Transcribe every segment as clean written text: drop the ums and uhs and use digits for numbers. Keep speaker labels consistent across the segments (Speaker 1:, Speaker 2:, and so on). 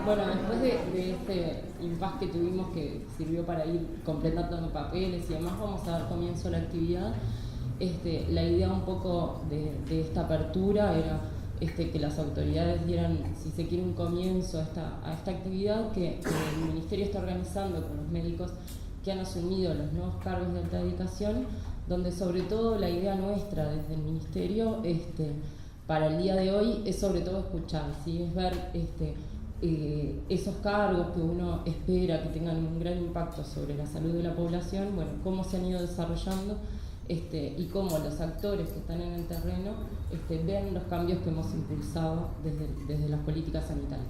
Speaker 1: Bueno, después de este impasse que tuvimos, que sirvió para ir completando papeles y demás, vamos a dar comienzo a la actividad. La idea un poco de esta apertura era que las autoridades dieran, si se quiere, un comienzo a esta actividad que el Ministerio está organizando con los médicos que han asumido los nuevos cargos de alta dedicación, donde sobre todo la idea nuestra desde el Ministerio para el día de hoy es sobre todo escuchar, ¿sí? Es ver esos cargos que uno espera que tengan un gran impacto sobre la salud de la población, bueno, cómo se han ido desarrollando y cómo los actores que están en el terreno ven los cambios que hemos impulsado desde las políticas sanitarias.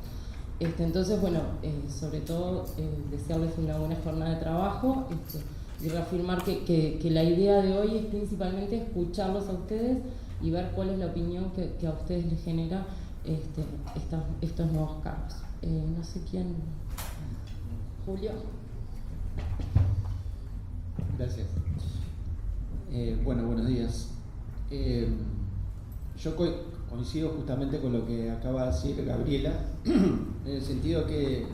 Speaker 1: Entonces, bueno, sobre todo desearles una buena jornada de trabajo y reafirmar que la idea de hoy es principalmente escucharlos a ustedes y ver cuál es la opinión que a ustedes les genera estos nuevos cargos. No sé quién. Julio.
Speaker 2: Gracias. Bueno, buenos días. Yo coincido justamente con lo que acaba de decir Gabriela, en el sentido que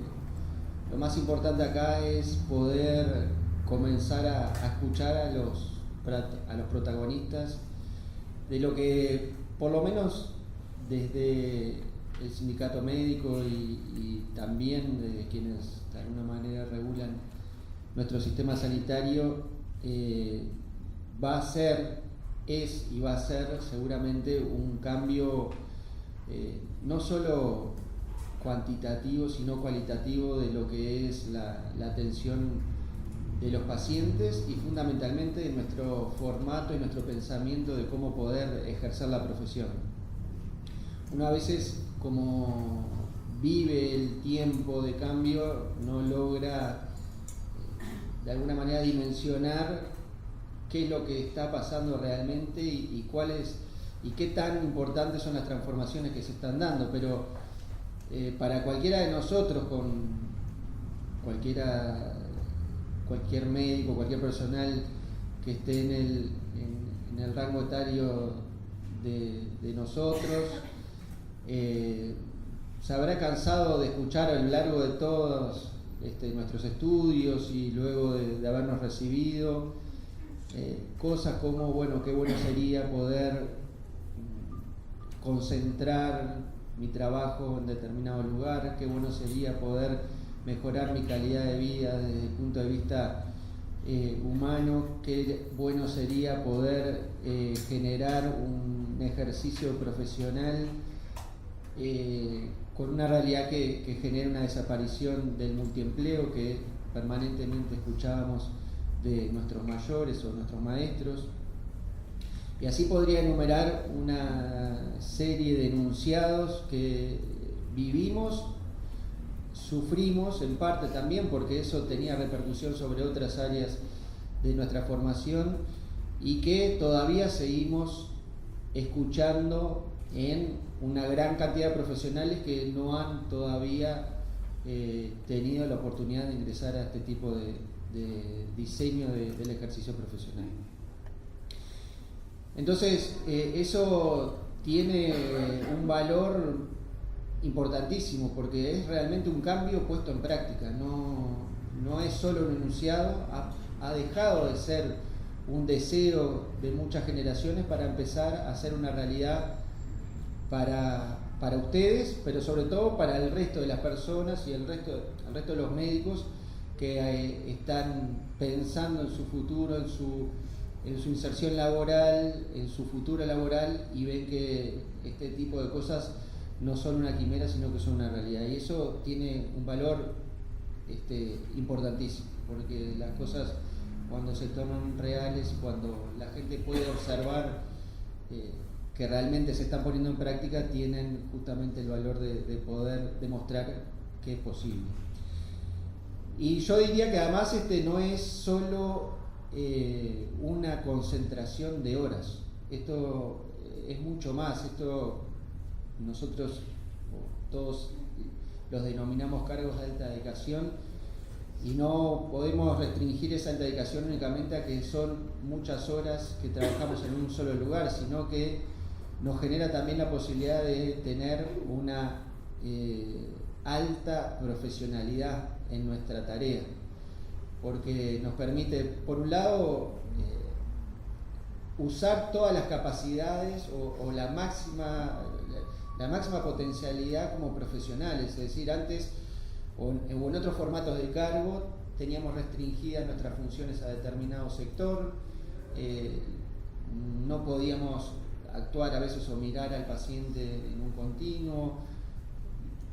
Speaker 2: lo más importante acá es poder comenzar a escuchar a los protagonistas de lo que, por lo menos desde el sindicato médico y también de quienes de alguna manera regulan nuestro sistema sanitario, es y va a ser seguramente un cambio no solo cuantitativo sino cualitativo de lo que es la atención de los pacientes y fundamentalmente de nuestro formato y nuestro pensamiento de cómo poder ejercer la profesión. Uno a veces, como vive el tiempo de cambio, no logra de alguna manera dimensionar qué es lo que está pasando realmente y qué tan importantes son las transformaciones que se están dando. Pero para cualquiera de nosotros, con cualquier médico, cualquier personal que esté en el rango etario de nosotros, se habrá cansado de escuchar a lo largo de todos nuestros estudios y luego de habernos recibido cosas como, bueno, qué bueno sería poder concentrar mi trabajo en determinado lugar, qué bueno sería poder mejorar mi calidad de vida desde el punto de vista humano, qué bueno sería poder generar un ejercicio profesional con una realidad que genera una desaparición del multiempleo que permanentemente escuchábamos de nuestros mayores o nuestros maestros. Y así podría enumerar una serie de enunciados que vivimos, sufrimos en parte también porque eso tenía repercusión sobre otras áreas de nuestra formación y que todavía seguimos escuchando en una gran cantidad de profesionales que no han todavía tenido la oportunidad de ingresar a este tipo de diseño del ejercicio profesional. Entonces, eso tiene un valor importantísimo porque es realmente un cambio puesto en práctica, no es solo un enunciado, ha dejado de ser un deseo de muchas generaciones para empezar a ser una realidad para ustedes, pero sobre todo para el resto de las personas y el resto de los médicos que están pensando en su futuro, en su inserción laboral, en su futuro laboral, y ven que este tipo de cosas no son una quimera, sino que son una realidad. Y eso tiene un valor importantísimo, porque las cosas, cuando se tornan reales, cuando la gente puede observar que realmente se están poniendo en práctica, tienen justamente el valor de poder demostrar que es posible. Y yo diría que además no es solo una concentración de horas, esto es mucho más. Esto nosotros todos los denominamos cargos de alta dedicación y no podemos restringir esa alta dedicación únicamente a que son muchas horas que trabajamos en un solo lugar, sino que nos genera también la posibilidad de tener una alta profesionalidad en nuestra tarea, porque nos permite, por un lado, usar todas las capacidades o la máxima potencialidad como profesionales. Es decir, antes o en otros formatos de cargo teníamos restringidas nuestras funciones a determinado sector, no podíamos actuar a veces o mirar al paciente en un continuo,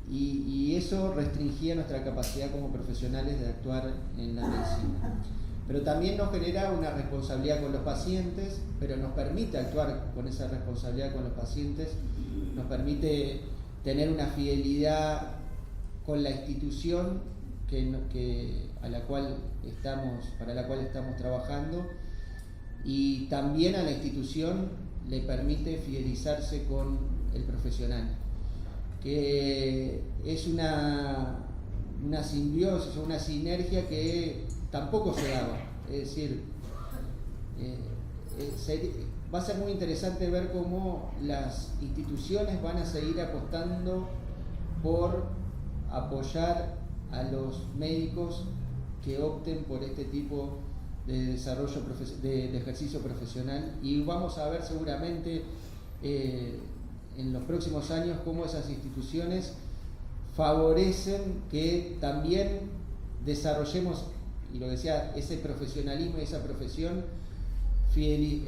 Speaker 2: y eso restringía nuestra capacidad como profesionales de actuar en la medicina. Pero también nos genera una responsabilidad con los pacientes, pero nos permite actuar con esa responsabilidad con los pacientes, nos permite tener una fidelidad con la institución para la cual estamos trabajando, y también a la institución le permite fidelizarse con el profesional, que es una simbiosis o una sinergia que tampoco se daba. Es decir, va a ser muy interesante ver cómo las instituciones van a seguir apostando por apoyar a los médicos que opten por este tipo de desarrollo de ejercicio profesional, y vamos a ver seguramente en los próximos años cómo esas instituciones favorecen que también desarrollemos, y lo decía, ese profesionalismo y esa profesión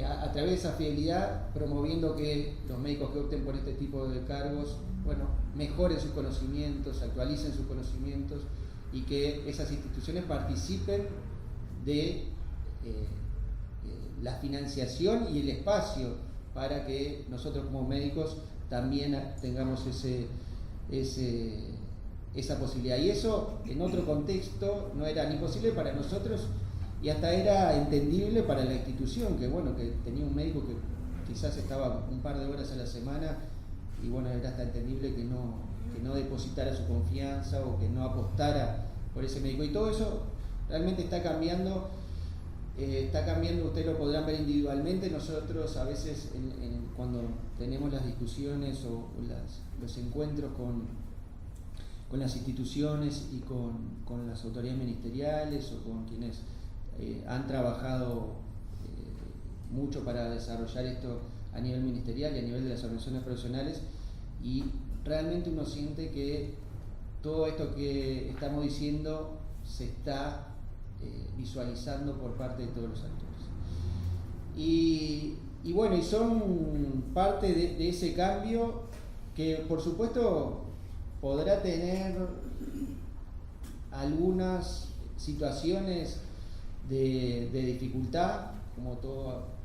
Speaker 2: a través de esa fidelidad, promoviendo que los médicos que opten por este tipo de cargos, mejoren sus conocimientos, actualicen sus conocimientos, y que esas instituciones participen de la financiación y el espacio para que nosotros como médicos también tengamos esa posibilidad. Y eso en otro contexto no era ni posible para nosotros, y hasta era entendible para la institución, que tenía un médico que quizás estaba un par de horas a la semana, y era hasta entendible que no depositara su confianza o que no apostara por ese médico. Y todo eso realmente está cambiando, ustedes lo podrán ver individualmente. Nosotros a veces cuando tenemos las discusiones o los encuentros con las instituciones y con las autoridades ministeriales o con quienes han trabajado mucho para desarrollar esto a nivel ministerial y a nivel de las organizaciones profesionales, y realmente uno siente que todo esto que estamos diciendo se está visualizando por parte de todos los actores. Y son parte de ese cambio que, por supuesto, podrá tener algunas situaciones de dificultad, como todo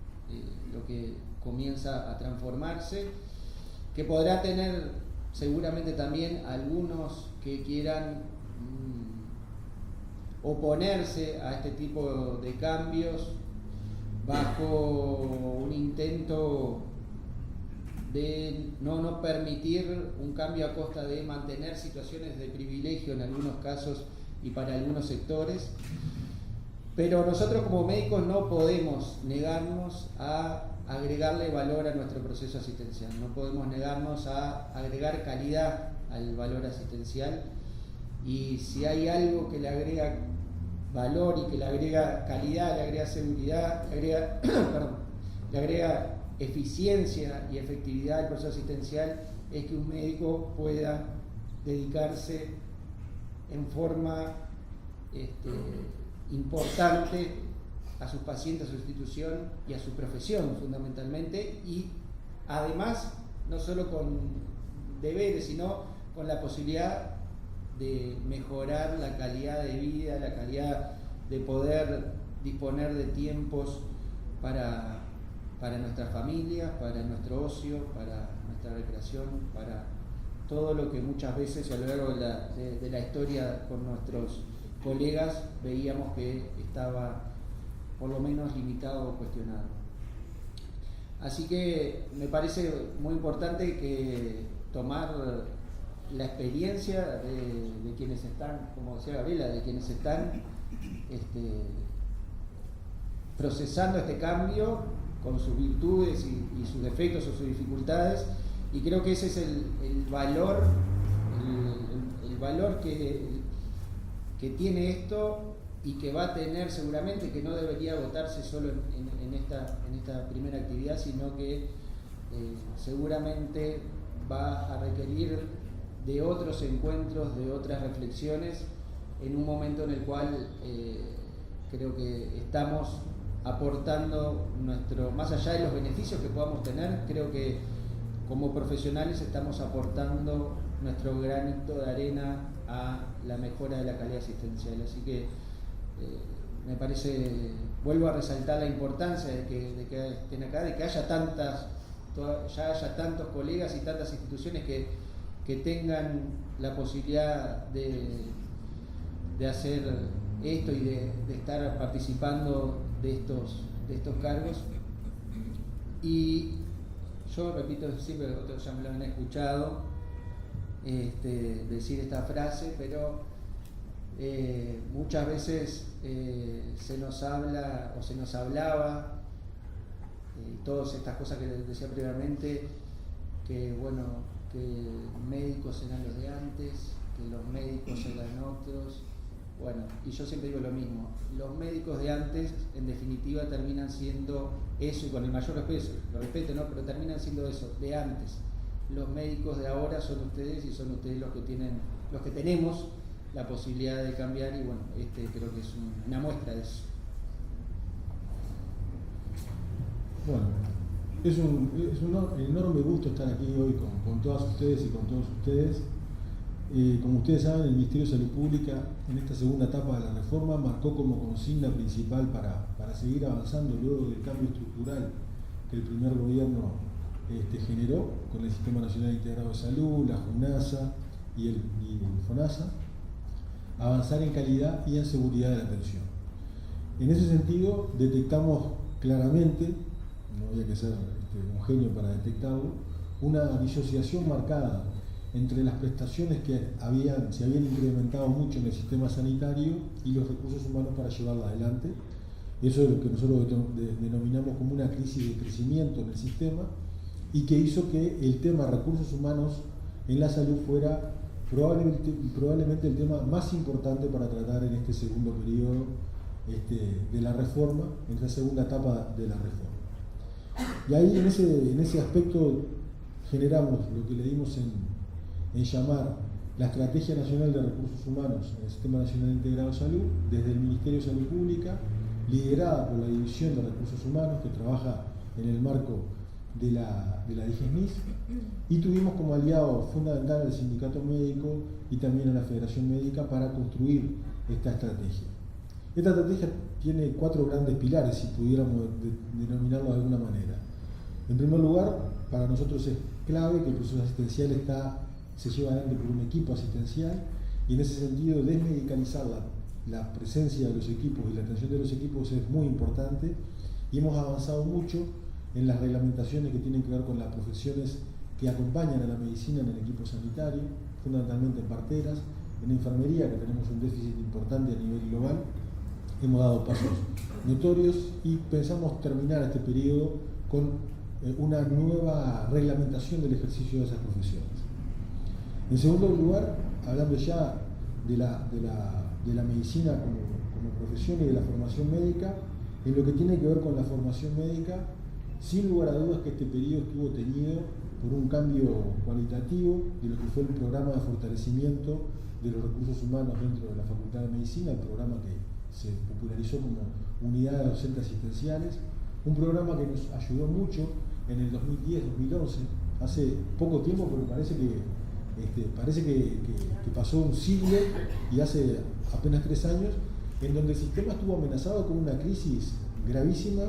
Speaker 2: lo que comienza a transformarse, que podrá tener seguramente también algunos que quieran oponerse a este tipo de cambios bajo un intento de no permitir un cambio a costa de mantener situaciones de privilegio en algunos casos y para algunos sectores. Pero nosotros como médicos no podemos negarnos a agregarle valor a nuestro proceso asistencial, no podemos negarnos a agregar calidad al valor asistencial, y si hay algo que le agrega valor y que le agrega calidad, le agrega seguridad, le agrega eficiencia y efectividad al proceso asistencial, es que un médico pueda dedicarse en forma importante a sus pacientes, a su institución y a su profesión fundamentalmente, y además no solo con deberes, sino con la posibilidad de mejorar la calidad de vida, la calidad de poder disponer de tiempos para nuestras familias, para nuestro ocio, para nuestra recreación, para todo lo que muchas veces a lo largo de la historia con nuestros colegas veíamos que estaba por lo menos limitado o cuestionado. Así que me parece muy importante que tomar la experiencia de quienes están, como decía Gabriela, de quienes están procesando este cambio con sus virtudes y sus defectos o sus dificultades, y creo que ese es el valor valor que tiene esto y que va a tener seguramente, que no debería agotarse solo en esta primera actividad, sino que seguramente va a requerir de otros encuentros, de otras reflexiones, en un momento en el cual creo que estamos aportando más allá de los beneficios que podamos tener, creo que como profesionales estamos aportando nuestro granito de arena a la mejora de la calidad asistencial. Así que me parece, vuelvo a resaltar la importancia de que estén acá, de que haya ya haya tantos colegas y tantas instituciones que tengan la posibilidad de hacer esto y de estar participando de estos cargos. Y yo repito siempre, otros ya me lo han escuchado decir esta frase, pero muchas veces se nos habla o se nos hablaba, todas estas cosas que les decía previamente, que médicos eran los de antes, que los médicos eran otros. Bueno, y yo siempre digo lo mismo, los médicos de antes en definitiva terminan siendo eso, y con el mayor respeto, ¿no? Pero terminan siendo eso, de antes. Los médicos de ahora son ustedes, y son ustedes los que tenemos la posibilidad de cambiar, y bueno, creo que es una muestra de eso.
Speaker 3: Bueno, es un enorme gusto estar aquí hoy con todas ustedes y con todos ustedes. Como ustedes saben, el Ministerio de Salud Pública en esta segunda etapa de la reforma marcó como consigna principal para seguir avanzando luego del cambio estructural que el primer gobierno generó con el Sistema Nacional Integrado de Salud, la JUNASA y el FONASA, avanzar en calidad y en seguridad de la atención. En ese sentido, detectamos claramente, no había que ser un genio para detectarlo, una disociación marcada entre las prestaciones que se habían incrementado mucho en el sistema sanitario y los recursos humanos para llevarla adelante. Eso es lo que nosotros denominamos como una crisis de crecimiento en el sistema, y que hizo que el tema recursos humanos en la salud fuera probablemente el tema más importante para tratar en este segundo periodo de la reforma, en esta segunda etapa de la reforma. Y ahí en ese aspecto generamos lo que le dimos en llamar la Estrategia Nacional de Recursos Humanos en el Sistema Nacional Integrado de Salud, desde el Ministerio de Salud Pública, liderada por la División de Recursos Humanos, que trabaja en el marco de la DIGESNIS, y tuvimos como aliado fundamental al Sindicato Médico y también a la Federación Médica para construir esta estrategia. Esta estrategia tiene 4 grandes pilares, si pudiéramos denominarlo de alguna manera. En primer lugar, para nosotros es clave que el proceso asistencial se lleva adelante por un equipo asistencial, y en ese sentido desmedicalizar la presencia de los equipos y la atención de los equipos es muy importante, y hemos avanzado mucho en las reglamentaciones que tienen que ver con las profesiones que acompañan a la medicina en el equipo sanitario, fundamentalmente en parteras, en enfermería, que tenemos un déficit importante a nivel global. Hemos dado pasos notorios y pensamos terminar este periodo con una nueva reglamentación del ejercicio de esas profesiones. En segundo lugar, hablando ya de la medicina como profesión y de la formación médica, en lo que tiene que ver con la formación médica, sin lugar a dudas que este periodo estuvo teñido por un cambio cualitativo de lo que fue el programa de fortalecimiento de los recursos humanos dentro de la Facultad de Medicina, el programa que se popularizó como Unidad de Docentes Asistenciales, un programa que nos ayudó mucho en el 2010-2011, hace poco tiempo, pero parece que pasó un siglo, y hace apenas 3 años, en donde el sistema estuvo amenazado con una crisis gravísima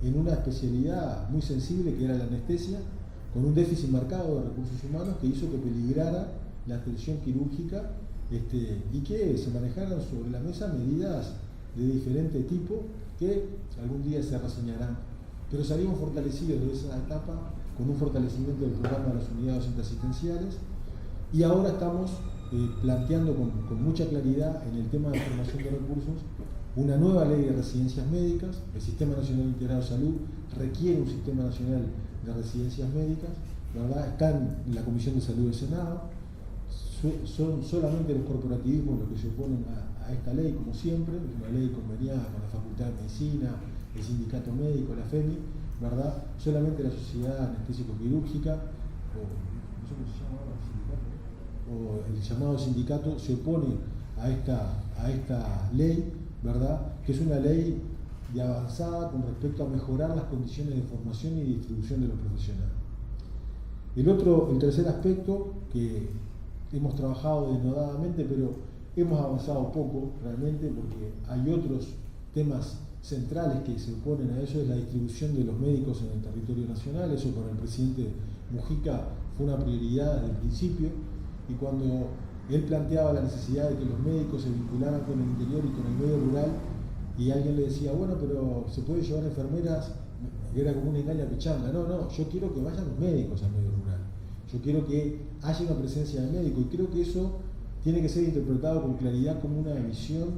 Speaker 3: en una especialidad muy sensible que era la anestesia, con un déficit marcado de recursos humanos que hizo que peligrara la atención quirúrgica y que se manejaran sobre la mesa medidas de diferente tipo que algún día se reseñarán. Pero salimos fortalecidos de esa etapa con un fortalecimiento del programa de las unidades docentes asistenciales, y ahora estamos planteando con mucha claridad en el tema de formación de recursos una nueva ley de residencias médicas. El Sistema Nacional Integrado de Salud requiere un Sistema Nacional de Residencias Médicas, ¿verdad? Está en la Comisión de Salud del Senado, son solamente los corporativismos los que se oponen a esta ley, como siempre, es una ley conveniada con la Facultad de Medicina, el Sindicato Médico, la FEMI, ¿verdad? Solamente la Sociedad Anestésico-Quirúrgica, o no sé cómo se llama ahora, el sindicato, o el llamado sindicato, se opone a esta ley, ¿verdad? Que es una ley de avanzada con respecto a mejorar las condiciones de formación y distribución de los profesionales. El tercer aspecto que hemos trabajado denodadamente, pero hemos avanzado poco realmente porque hay otros temas centrales que se oponen a eso, es la distribución de los médicos en el territorio nacional. Eso para el presidente Mujica fue una prioridad desde el principio, y cuando él planteaba la necesidad de que los médicos se vincularan con el interior y con el medio rural, y alguien le decía, bueno, pero se puede llevar enfermeras, era como una engaña pichanga. No, yo quiero que vayan los médicos al medio rural, yo quiero que haya una presencia de médico, y creo que eso tiene que ser interpretado con claridad como una visión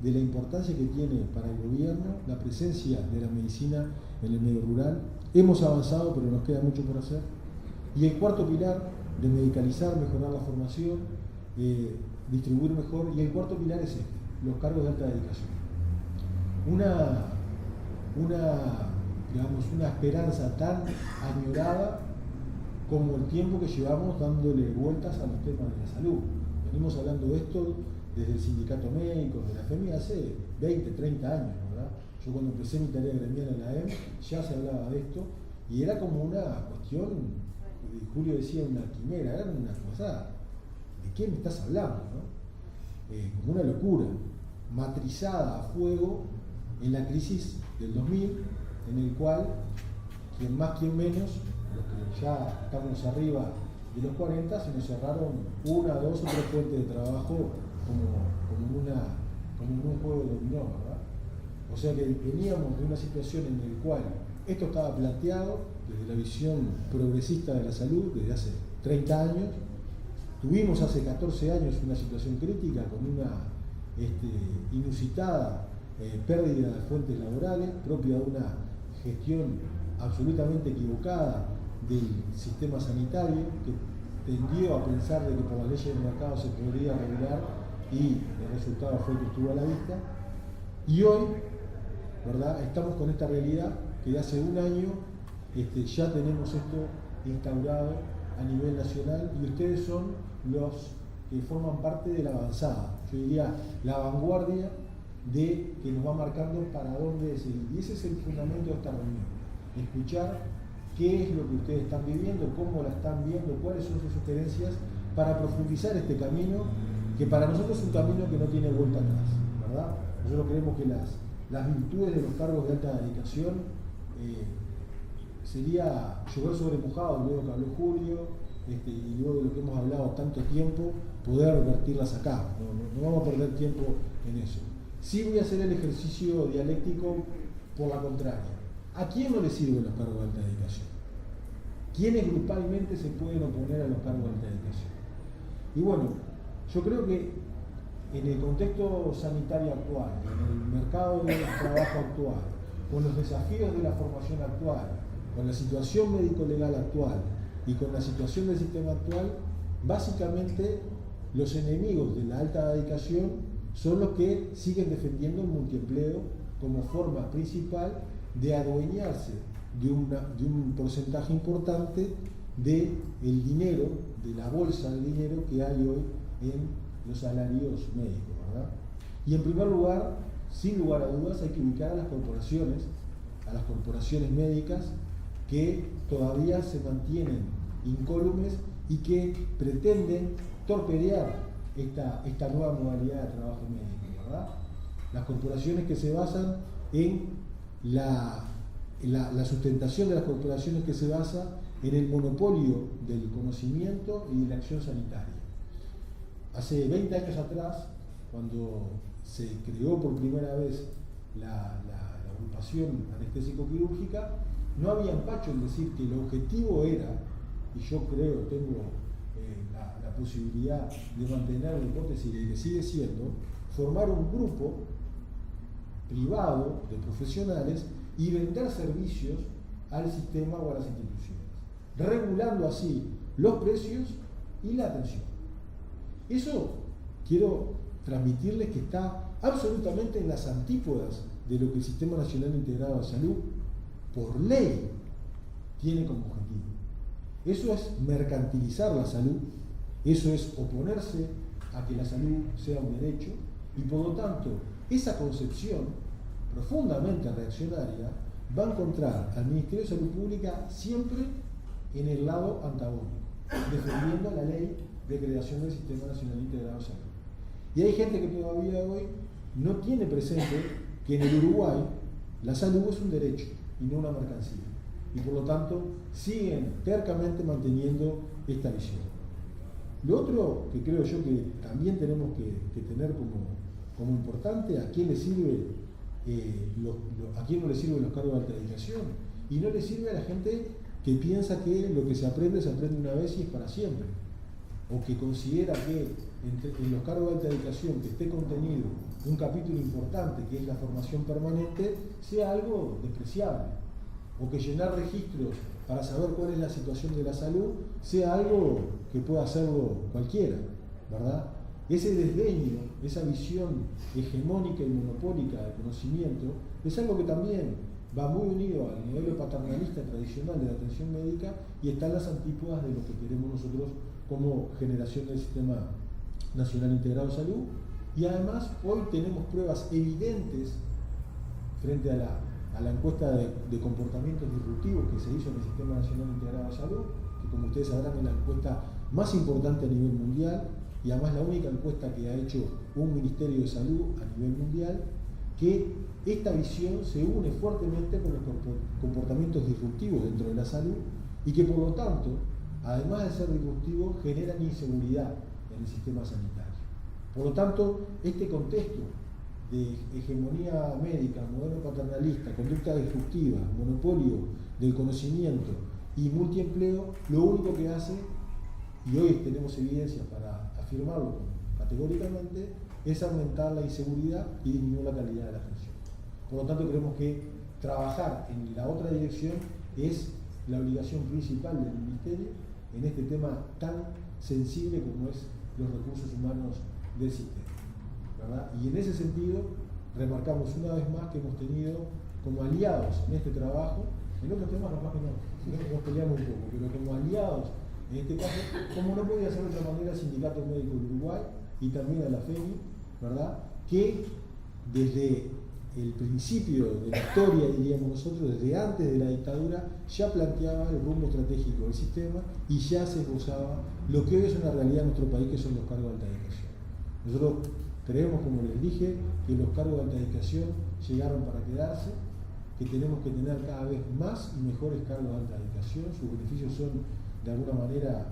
Speaker 3: de la importancia que tiene para el gobierno la presencia de la medicina en el medio rural. Hemos avanzado, pero nos queda mucho por hacer. Y el cuarto pilar, de medicalizar, mejorar la formación, distribuir mejor, y el cuarto pilar es este, los cargos de alta dedicación. Una esperanza tan añorada como el tiempo que llevamos dándole vueltas a los temas de la salud. Venimos hablando de esto desde el sindicato médico, de la FEMI, hace 20, 30 años, ¿verdad? Yo cuando empecé mi tarea gremial en la EM, ya se hablaba de esto, y era como una cuestión, Julio decía una quimera, era una cosa, ¿de qué me estás hablando? ¿No? Como una locura, matrizada a fuego en la crisis del 2000, en el cual, quien más, quien menos, los que ya estamos arriba de los 40, se nos cerraron 1, 2 o 3 fuentes de trabajo como en un juego de dominó, ¿verdad? O sea que veníamos de una situación en la cual esto estaba planteado desde la visión progresista de la salud desde hace 30 años. Tuvimos hace 14 años una situación crítica con una inusitada pérdida de fuentes laborales propia de una gestión absolutamente equivocada del sistema sanitario, que tendió a pensar de que por las leyes del mercado se podría regular, y el resultado fue que estuvo a la vista. Y hoy, ¿verdad?, estamos con esta realidad que de hace un año ya tenemos esto instaurado a nivel nacional, y ustedes son los que forman parte de la avanzada, yo diría la vanguardia de que nos va marcando para dónde seguir. Y ese es el fundamento de esta reunión, escuchar qué es lo que ustedes están viviendo, cómo la están viendo, cuáles son sus sugerencias para profundizar este camino, que para nosotros es un camino que no tiene vuelta atrás, ¿verdad? Nosotros creemos que las virtudes de los cargos de alta dedicación sería llover sobre mojado, luego que habló Julio, y luego de lo que hemos hablado tanto tiempo, poder vertirlas acá. No vamos a perder tiempo en eso. Sí voy a hacer el ejercicio dialéctico por la contraria. ¿A quién no le sirven los cargos de alta dedicación? ¿Quiénes grupalmente se pueden oponer a los cargos de alta dedicación? Y bueno, yo creo que en el contexto sanitario actual, en el mercado de trabajo actual, con los desafíos de la formación actual, con la situación médico-legal actual y con la situación del sistema actual, básicamente los enemigos de la alta dedicación son los que siguen defendiendo el multiempleo como forma principal de adueñarse de un porcentaje importante del dinero, de la bolsa de dinero que hay hoy en los salarios médicos, ¿verdad? Y en primer lugar, sin lugar a dudas, hay que ubicar a las corporaciones médicas que todavía se mantienen incólumes y que pretenden torpedear esta nueva modalidad de trabajo médico, ¿verdad? Las corporaciones que se basan en la sustentación de las corporaciones que se basa en el monopolio del conocimiento y de la acción sanitaria. Hace 20 años atrás, cuando se creó por primera vez la agrupación anestésico-quirúrgica, no había empacho en decir que el objetivo era, y yo creo, tengo la posibilidad de mantener la hipótesis de que sigue siendo, formar un grupo privado de profesionales y vender servicios al sistema o a las instituciones, regulando así los precios y la atención. Eso quiero transmitirles que está absolutamente en las antípodas de lo que el Sistema Nacional Integrado de Salud, por ley, tiene como objetivo. Eso es mercantilizar la salud, eso es oponerse a que la salud sea un derecho, y por lo tanto, esa concepción profundamente reaccionaria va a encontrar al Ministerio de Salud Pública siempre en el lado antagónico, defendiendo la ley de creación del Sistema Nacional Integrado de Salud. Y hay gente que todavía hoy no tiene presente que en el Uruguay la salud es un derecho y no una mercancía. Y por lo tanto siguen tercamente manteniendo esta visión. Lo otro que creo yo que también tenemos que tener como importante, ¿a quién le sirve a quién no le sirven los cargos de alta dedicación? Y no le sirve a la gente que piensa que lo que se aprende una vez y es para siempre, o que considera que en los cargos de alta dedicación que esté contenido un capítulo importante que es la formación permanente sea algo despreciable, o que llenar registros para saber cuál es la situación de la salud sea algo que pueda hacerlo cualquiera, ¿verdad? Ese desdeño, esa visión hegemónica y monopólica del conocimiento es algo que también va muy unido al modelo paternalista tradicional de la atención médica y está en las antípodas de lo que queremos nosotros como generación del Sistema Nacional Integrado de Salud. Y además hoy tenemos pruebas evidentes frente a la encuesta de comportamientos disruptivos que se hizo en el Sistema Nacional Integrado de Salud, que como ustedes sabrán es la encuesta más importante a nivel mundial y además la única encuesta que ha hecho un Ministerio de Salud a nivel mundial, que esta visión se une fuertemente con los comportamientos disruptivos dentro de la salud y que por lo tanto, además de ser disruptivos, generan inseguridad en el sistema sanitario. Por lo tanto, este contexto de hegemonía médica, modelo paternalista, conducta disruptiva, monopolio del conocimiento y multiempleo, lo único que hace, y hoy tenemos evidencia para afirmarlo categóricamente, es aumentar la inseguridad y disminuir la calidad de la atención. Por lo tanto, creemos que trabajar en la otra dirección es la obligación principal del Ministerio en este tema tan sensible como es los recursos humanos del sistema, ¿verdad? Y en ese sentido, remarcamos una vez más que hemos tenido como aliados en este trabajo, en otros temas capaz que no, nos peleamos un poco, pero como aliados en este caso, como no podía ser de otra manera, el Sindicato Médico de Uruguay y también a la FEMI, ¿verdad? Que desde el principio de la historia, diríamos nosotros, desde antes de la dictadura, ya planteaba el rumbo estratégico del sistema y ya se esbozaba lo que hoy es una realidad en nuestro país, que son los cargos de alta dedicación. Nosotros creemos, como les dije, que los cargos de alta dedicación llegaron para quedarse, que tenemos que tener cada vez más y mejores cargos de alta dedicación. Sus beneficios son, de alguna manera,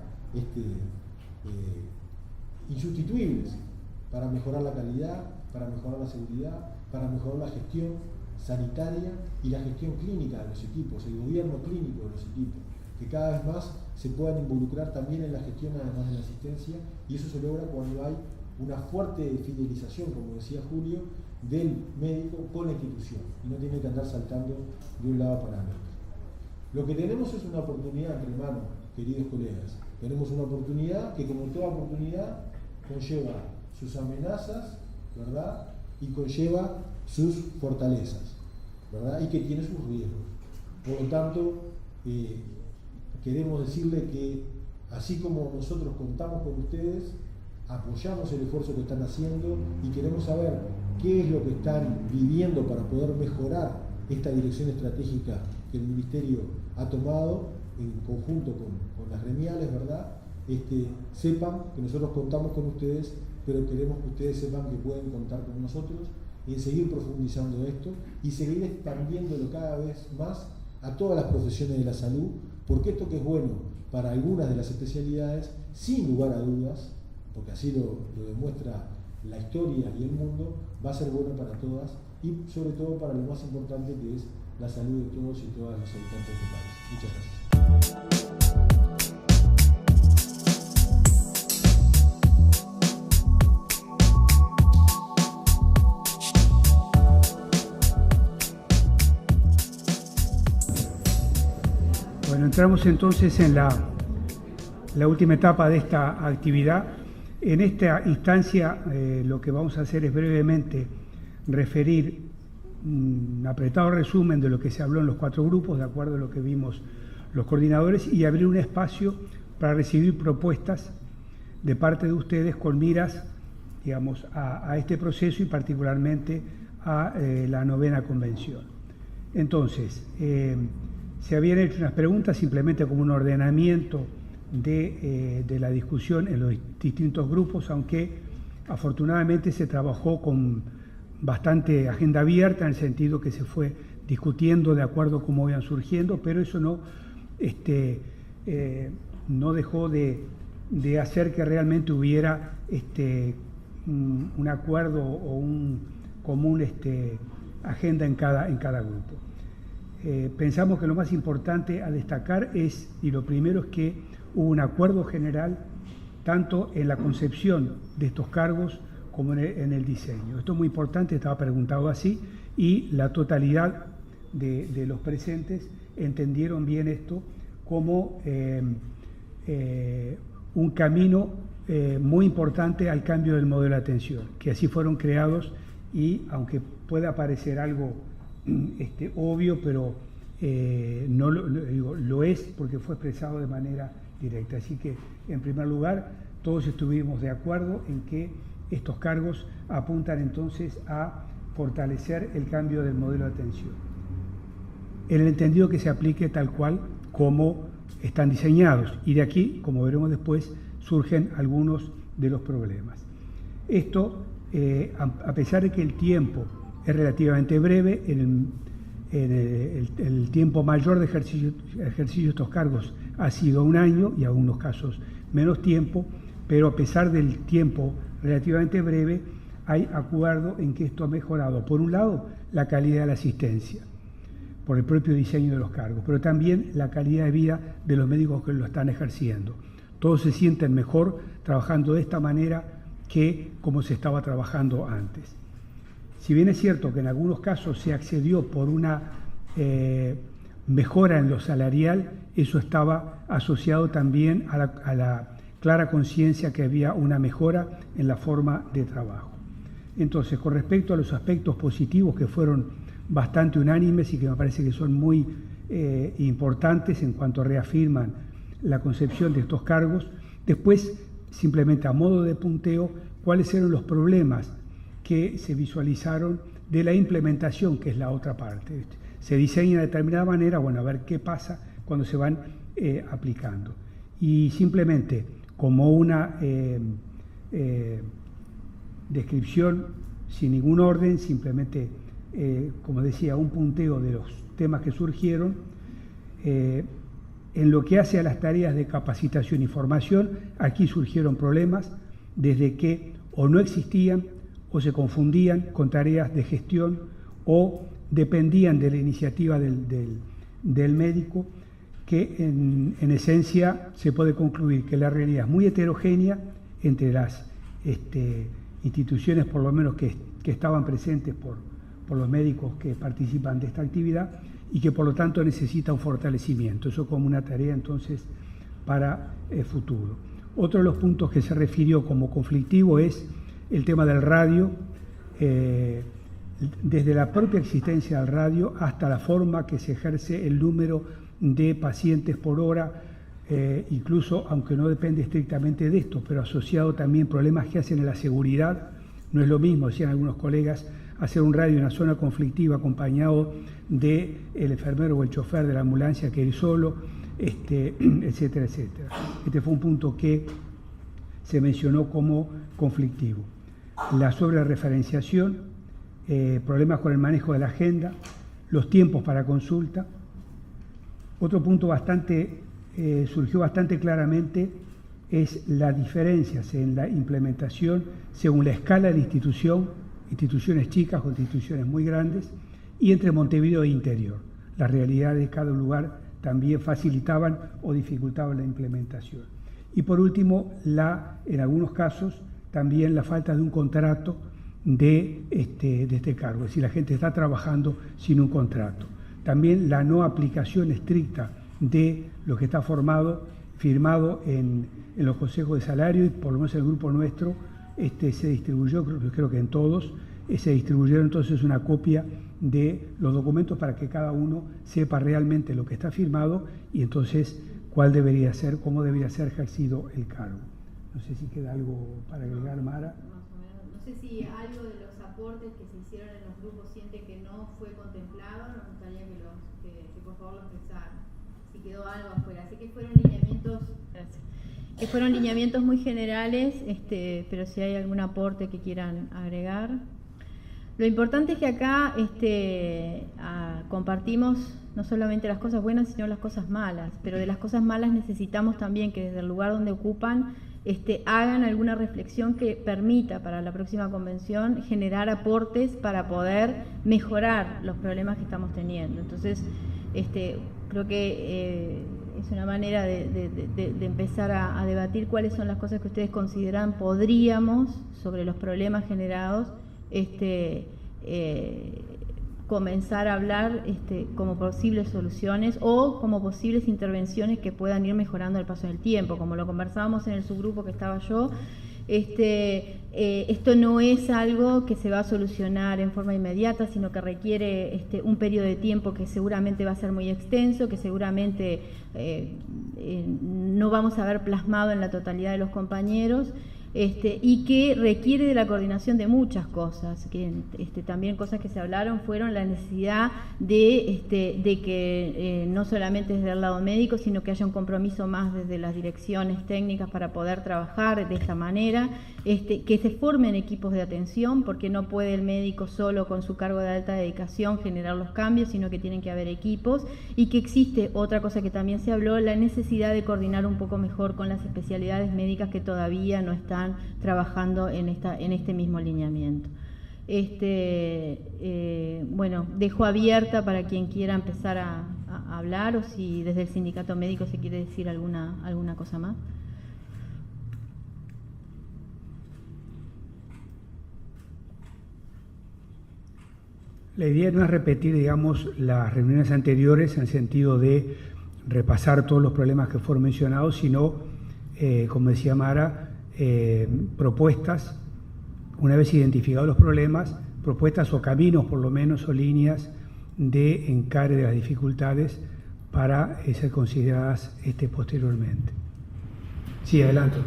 Speaker 3: insustituibles para mejorar la calidad, para mejorar la seguridad, para mejorar la gestión sanitaria y la gestión clínica de los equipos, el gobierno clínico de los equipos, que cada vez más se puedan involucrar también en la gestión, además de la asistencia, y eso se logra cuando hay una fuerte fidelización, como decía Julio, del médico con la institución, y no tiene que andar saltando de un lado para el otro. Lo que tenemos es una oportunidad entre manos, queridos colegas. Tenemos una oportunidad que, como toda oportunidad, conlleva sus amenazas, ¿verdad? Y conlleva sus fortalezas, ¿verdad? Y que tiene sus riesgos. Por lo tanto, queremos decirle que, así como nosotros contamos con ustedes, apoyamos el esfuerzo que están haciendo y queremos saber qué es lo que están viviendo para poder mejorar esta dirección estratégica que el Ministerio ha tomado en conjunto con las gremiales, ¿verdad? Sepan que nosotros contamos con ustedes, pero queremos que ustedes sepan que pueden contar con nosotros en seguir profundizando esto y seguir expandiéndolo cada vez más a todas las profesiones de la salud, porque esto que es bueno para algunas de las especialidades, sin lugar a dudas, porque así lo demuestra la historia y el mundo, va a ser bueno para todas y sobre todo para lo más importante, que es la salud de todos y todas los habitantes del país. Muchas gracias.
Speaker 4: Bueno, entramos entonces en la última etapa de esta actividad, En esta instancia lo que vamos a hacer es brevemente referir un apretado resumen de lo que se habló en los 4 grupos, de acuerdo a lo que vimos los coordinadores, y abrir un espacio para recibir propuestas de parte de ustedes con miras, digamos, a este proceso y particularmente a la 9ª convención. Entonces, se habían hecho unas preguntas simplemente como un ordenamiento de la discusión en los distintos grupos, aunque afortunadamente se trabajó con bastante agenda abierta, en el sentido que se fue discutiendo de acuerdo a cómo iban surgiendo, pero eso no dejó de hacer que realmente hubiera un acuerdo o un común agenda en cada grupo. Pensamos que lo más importante a destacar es, y lo primero es que hubo un acuerdo general tanto en la concepción de estos cargos como en el diseño. Esto es muy importante, estaba preguntado así, y la totalidad de los presentes entendieron bien esto como un camino muy importante al cambio del modelo de atención, que así fueron creados, y aunque pueda parecer algo obvio, pero no lo es porque fue expresado de manera directa. Así que, en primer lugar, todos estuvimos de acuerdo en que estos cargos apuntan entonces a fortalecer el cambio del modelo de atención, en el entendido que se aplique tal cual como están diseñados, y de aquí, como veremos después, surgen algunos de los problemas. Esto, a pesar de que el tiempo es relativamente breve, el tiempo mayor de ejercicio de estos cargos ha sido 1 año, y en algunos casos menos tiempo, pero a pesar del tiempo relativamente breve, hay acuerdo en que esto ha mejorado, por un lado, la calidad de la asistencia, por el propio diseño de los cargos, pero también la calidad de vida de los médicos que lo están ejerciendo. Todos se sienten mejor trabajando de esta manera que como se estaba trabajando antes. Si bien es cierto que en algunos casos se accedió por una mejora en lo salarial, eso estaba asociado también a la clara conciencia que había una mejora en la forma de trabajo. Entonces, con respecto a los aspectos positivos, que fueron bastante unánimes y que me parece que son muy importantes en cuanto reafirman la concepción de estos cargos, después, simplemente a modo de punteo, cuáles eran los problemas que se visualizaron de la implementación, que es la otra parte. Se diseña de determinada manera, bueno, a ver qué pasa cuando se van aplicando. Y simplemente, como una descripción sin ningún orden, simplemente, como decía, un punteo de los temas que surgieron. En lo que hace a las tareas de capacitación y formación, aquí surgieron problemas desde que o no existían o se confundían con tareas de gestión o dependían de la iniciativa del médico, que en esencia se puede concluir que la realidad es muy heterogénea entre las instituciones, por lo menos que estaban presentes por los médicos que participan de esta actividad, y que por lo tanto necesita un fortalecimiento. Eso como una tarea entonces para el futuro. Otro de los puntos que se refirió como conflictivo es el tema del radio, desde la propia existencia del radio hasta la forma que se ejerce el número de pacientes por hora, incluso aunque no depende estrictamente de esto, pero asociado también problemas que hacen en la seguridad. No es lo mismo, decían algunos colegas, hacer un radio en una zona conflictiva acompañado del enfermero o el chofer de la ambulancia que ir solo, etcétera, etcétera. Este fue un punto que se mencionó como conflictivo. La sobrereferenciación, problemas con el manejo de la agenda, los tiempos para consulta. Otro punto surgió bastante claramente es las diferencias en la implementación según la escala de la instituciones chicas o instituciones muy grandes, y entre Montevideo e interior. Las realidades de cada lugar también facilitaban o dificultaban la implementación. Y por último, en algunos casos, también la falta de un contrato de este cargo, es decir, la gente está trabajando sin un contrato. También la no aplicación estricta de lo que está formado firmado en los consejos de salario, y por lo menos el grupo nuestro se distribuyó, creo que en todos, se distribuyeron entonces una copia de los documentos para que cada uno sepa realmente lo que está firmado y entonces cuál debería ser, cómo debería ser ejercido el cargo. No sé si queda algo para agregar, Mara.
Speaker 5: Más o menos. No sé si algo de los aportes que se hicieron en los grupos siente que no fue contemplado. Nos gustaría que por favor lo expresaran. Si quedó algo afuera. Así que fueron lineamientos muy generales, pero si hay algún aporte que quieran agregar. Lo importante es que acá compartimos no solamente las cosas buenas, sino las cosas malas, pero de las cosas malas necesitamos también que desde el lugar donde ocupan hagan alguna reflexión que permita para la próxima convención generar aportes para poder mejorar los problemas que estamos teniendo. Entonces, creo que es una manera de empezar a debatir cuáles son las cosas que ustedes consideran podríamos, sobre los problemas generados, comenzar a hablar como posibles soluciones o como posibles intervenciones que puedan ir mejorando al paso del tiempo, como lo conversábamos en el subgrupo que estaba yo. Esto no es algo que se va a solucionar en forma inmediata, sino que requiere un periodo de tiempo que seguramente va a ser muy extenso, que seguramente no vamos a ver plasmado en la totalidad de los compañeros, y que requiere de la coordinación de muchas cosas, que también cosas que se hablaron fueron la necesidad de que no solamente desde el lado médico, sino que haya un compromiso más desde las direcciones técnicas para poder trabajar de esta manera, que se formen equipos de atención, porque no puede el médico solo con su cargo de alta dedicación generar los cambios, sino que tienen que haber equipos, y que existe otra cosa que también se habló, la necesidad de coordinar un poco mejor con las especialidades médicas que todavía no están trabajando en este mismo lineamiento. Bueno, dejo abierta para quien quiera empezar a hablar, o si desde el sindicato médico se quiere decir alguna cosa más.
Speaker 4: La idea no es repetir, digamos, las reuniones anteriores en el sentido de repasar todos los problemas que fueron mencionados, sino, como decía Mara, propuestas, una vez identificados los problemas, propuestas o caminos por lo menos o líneas de encare de las dificultades para ser consideradas posteriormente. Sí, adelante.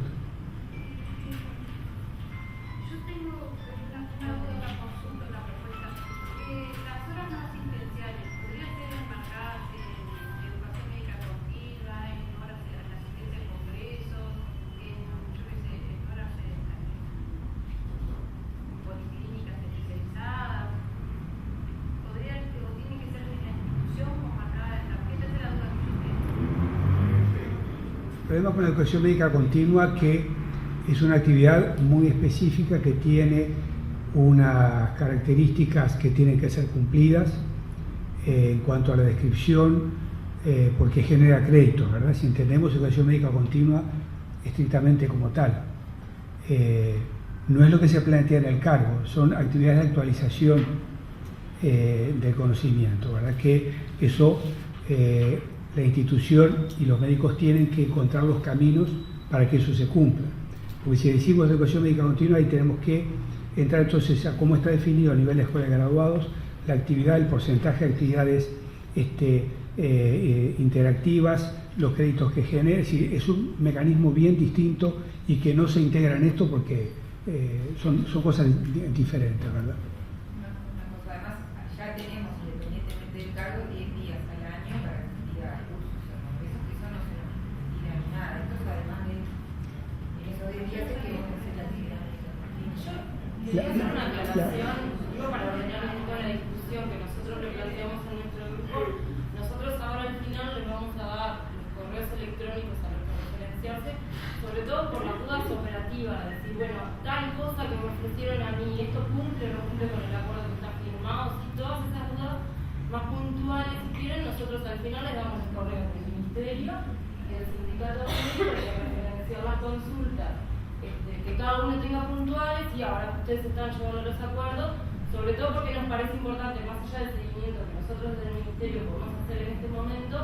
Speaker 4: El problema con la educación médica continua que es una actividad muy específica que tiene unas características que tienen que ser cumplidas en cuanto a la descripción, porque genera créditos, ¿verdad? Si entendemos educación médica continua estrictamente como tal, no es lo que se plantea en el cargo, son actividades de actualización del conocimiento, ¿verdad? Que eso la institución y los médicos tienen que encontrar los caminos para que eso se cumpla. Porque si decimos educación médica continua, ahí tenemos que entrar entonces a cómo está definido a nivel de escuela de graduados la actividad, el porcentaje de actividades interactivas, los créditos que genera. Es decir, es un mecanismo bien distinto y que no se integra en esto porque son cosas diferentes, ¿verdad?
Speaker 6: Una cosa, además, ya tenemos, independientemente del cargo, 10 días al año para asistir a cursos. Eso no se nos tira ni nada. Entonces, además de en esos 10 días es que vamos a hacer la actividad.
Speaker 7: Yo quería hacer una aclaración, digo, para ordenar un poco la discusión que nosotros le planteamos en nuestro grupo. Nosotros ahora al final les vamos a dar los correos electrónicos a los que referenciarse, sobre todo por las dudas operativas, de decir, bueno, tal cosa que me ofrecieron a mí, esto cumple o no cumple con el acuerdo que está firmado, si todas esas dudas más puntuales, si quieren, nosotros al final les damos los correos del Ministerio y del Sindicato Médico para referenciar las consultas, que cada uno tenga puntuales, y ahora que ustedes están llevando los acuerdos, sobre todo porque nos parece importante, más allá del seguimiento que nosotros desde el Ministerio podemos hacer en este momento,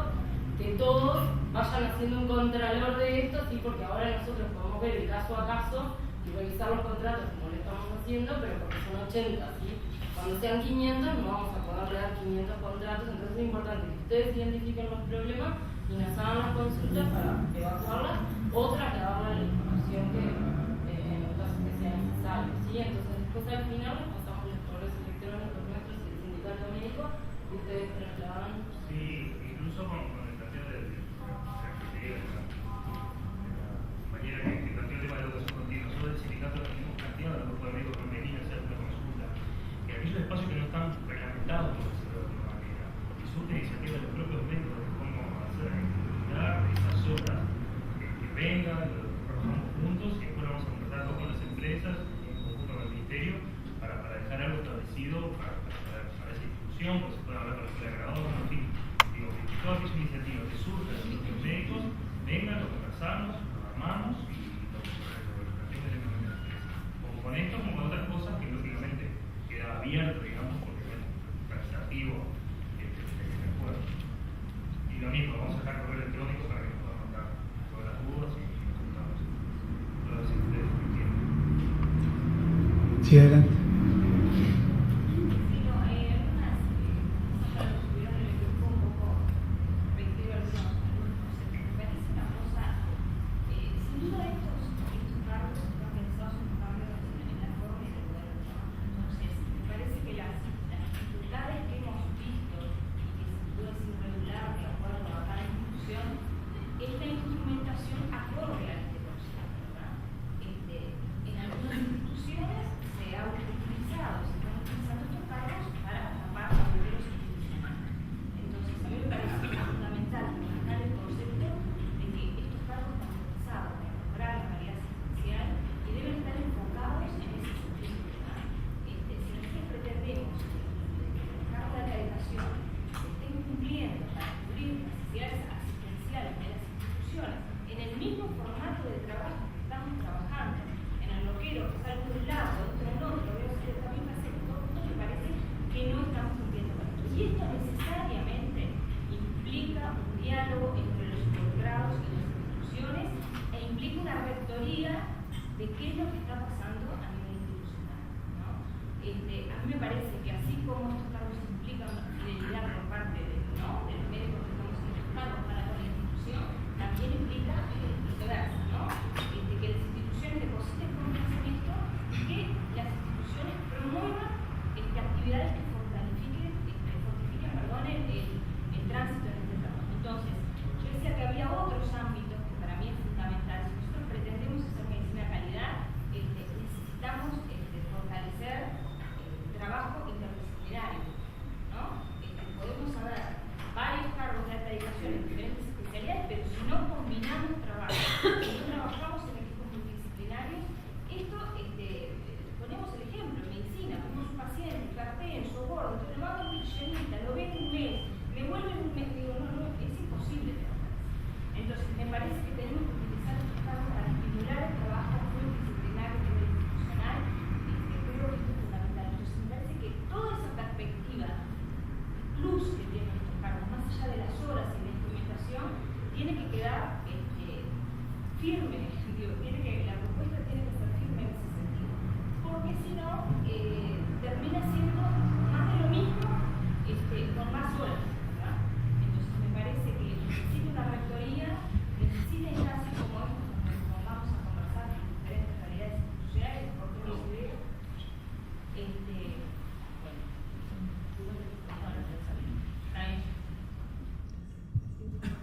Speaker 7: que todos vayan haciendo un contralor de esto, sí, porque ahora nosotros podemos ver el caso a caso y revisar los contratos como lo estamos haciendo, pero porque son 80, ¿sí? Cuando sean 500 no vamos a poder dar 500 contratos, entonces es importante que ustedes identifiquen los problemas y nos hagan las consultas para evacuarlas o trasladarla a la información que en los casos que sea necesario, ¿sí? Entonces después al final les pasamos los correos electrónicos nuestros y el sindicato médico y ustedes trasladan.
Speaker 8: Sí, incluso con el planteo de la compañera que planteó el tema de la educación continua. Nosotros del sindicato hemos planteado al grupo de médicos femenino hacer una consulta, que aquellos espacios que no están reglamentados, por decirlo de alguna manera, y surge iniciativa de los propios médicos de cómo hacer actividad esas horas que vengan, lo trabajamos juntos y después lo vamos a contratar con las empresas en conjunto con el ministerio para dejar algo establecido para esa institución, pues se puede hablar con la escuela de graduados, en fin. Digo, que todas aquellas iniciativas que surjan de los propios médicos vengan, lo conversamos, lo armamos y lo planteamos directamente a la empresa. Como con esto, como con otras cosas que lógicamente queda abierto, digamos, porque bueno, taxativo el acuerdo. Y lo mismo, vamos a dejar correo electrónico para que nos puedan mandar todas las dudas y nos contamos todas las ustedes que entienden.
Speaker 4: Sí, adelante.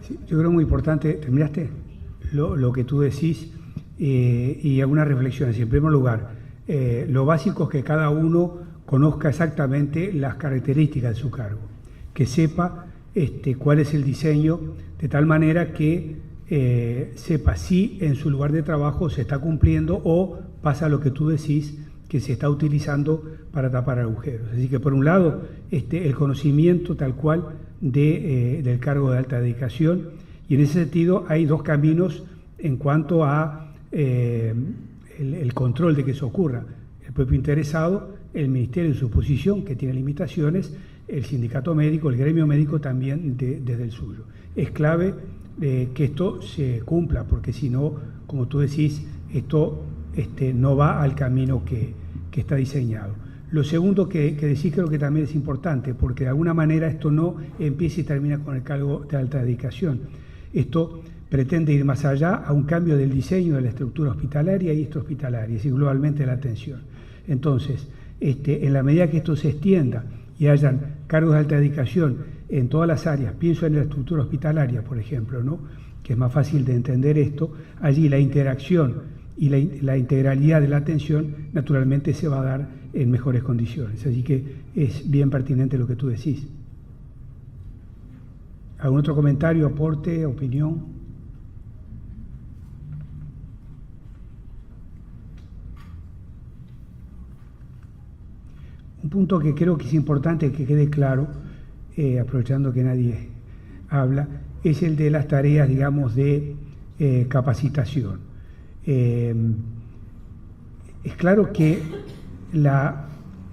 Speaker 4: Sí, yo creo muy importante, ¿terminaste? Lo que tú decís y algunas reflexiones. En primer lugar, lo básico es que cada uno conozca exactamente las características de su cargo, que sepa cuál es el diseño, de tal manera que sepa si en su lugar de trabajo se está cumpliendo o pasa lo que tú decís, que se está utilizando para tapar agujeros. Así que por un lado, el conocimiento tal cual del cargo de alta dedicación, y en ese sentido hay dos caminos en cuanto a el control de que eso ocurra. El propio interesado, el ministerio en su posición, que tiene limitaciones, el sindicato médico, el gremio médico también desde el suyo. Es clave que esto se cumpla, porque si no, como tú decís, esto no va al camino que está diseñado. Lo segundo que decís creo que también es importante, porque de alguna manera esto no empieza y termina con el cargo de alta dedicación. Esto pretende ir más allá a un cambio del diseño de la estructura hospitalaria y extrahospitalaria, y globalmente la atención. Entonces, en la medida que esto se extienda y hayan cargos de alta dedicación en todas las áreas, pienso en la estructura hospitalaria, por ejemplo, ¿no?, que es más fácil de entender esto, allí la interacción y la integralidad de la atención naturalmente se va a dar en mejores condiciones. Así que es bien pertinente lo que tú decís. ¿Algún otro comentario, aporte, opinión? Un punto que creo que es importante que quede claro, aprovechando que nadie habla, es el de las tareas, digamos, de capacitación. Es claro que la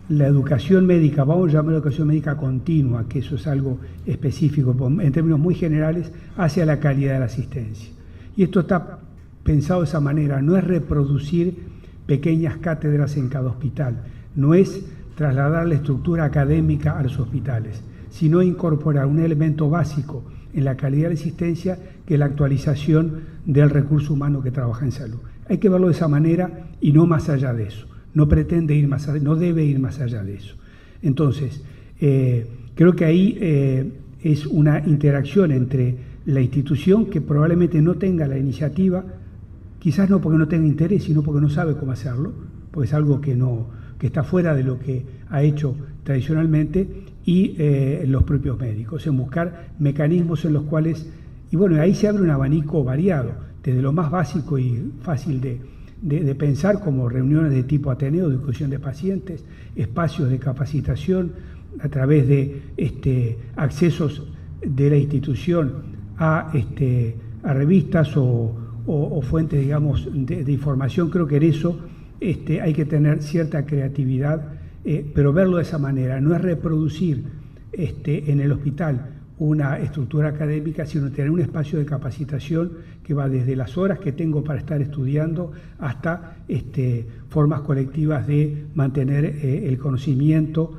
Speaker 4: educación médica, vamos a llamar educación médica continua, que eso es algo específico, en términos muy generales, hacia la calidad de la asistencia. Y esto está pensado de esa manera, no es reproducir pequeñas cátedras en cada hospital, no es trasladar la estructura académica a los hospitales, sino incorporar un elemento básico en la calidad de la asistencia, que es la actualización del recurso humano que trabaja en salud. Hay que verlo de esa manera y no más allá de eso. No pretende ir más allá, no debe ir más allá de eso. Entonces, creo que ahí es una interacción entre la institución, que probablemente no tenga la iniciativa, quizás no porque no tenga interés, sino porque no sabe cómo hacerlo, porque es algo que está fuera de lo que ha hecho tradicionalmente, y los propios médicos, en buscar mecanismos en los cuales, y bueno, ahí se abre un abanico variado, desde lo más básico y fácil de pensar, como reuniones de tipo Ateneo, de discusión de pacientes, espacios de capacitación a través de accesos de la institución a revistas o fuentes, digamos, de información. Creo que en eso hay que tener cierta creatividad, pero verlo de esa manera, no es reproducir en el hospital una estructura académica, sino tener un espacio de capacitación que va desde las horas que tengo para estar estudiando hasta formas colectivas de mantener el conocimiento,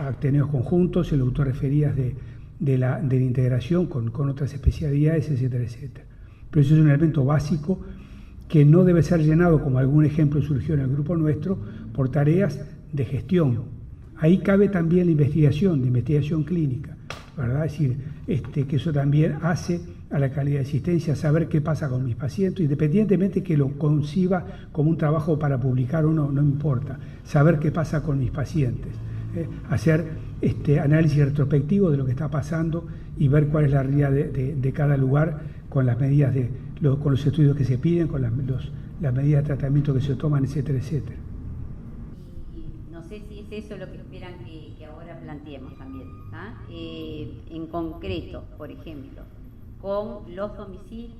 Speaker 4: ateneos conjuntos, en lo que tú referías de la integración con otras especialidades, etcétera, etcétera. Pero eso es un elemento básico que no debe ser llenado, como algún ejemplo surgió en el grupo nuestro, por tareas de gestión. Ahí cabe también la investigación clínica, ¿verdad? Es decir, que eso también hace a la calidad de asistencia, saber qué pasa con mis pacientes, independientemente que lo conciba como un trabajo para publicar o no, no importa, saber qué pasa con mis pacientes, hacer análisis retrospectivo de lo que está pasando y ver cuál es la realidad de cada lugar, con las medidas con los estudios que se piden, con las medidas de tratamiento que se toman, etcétera, etcétera.
Speaker 9: Y no sé si es eso lo que esperan que ahora planteemos también, ¿tá? En concreto, por ejemplo, con los domicilios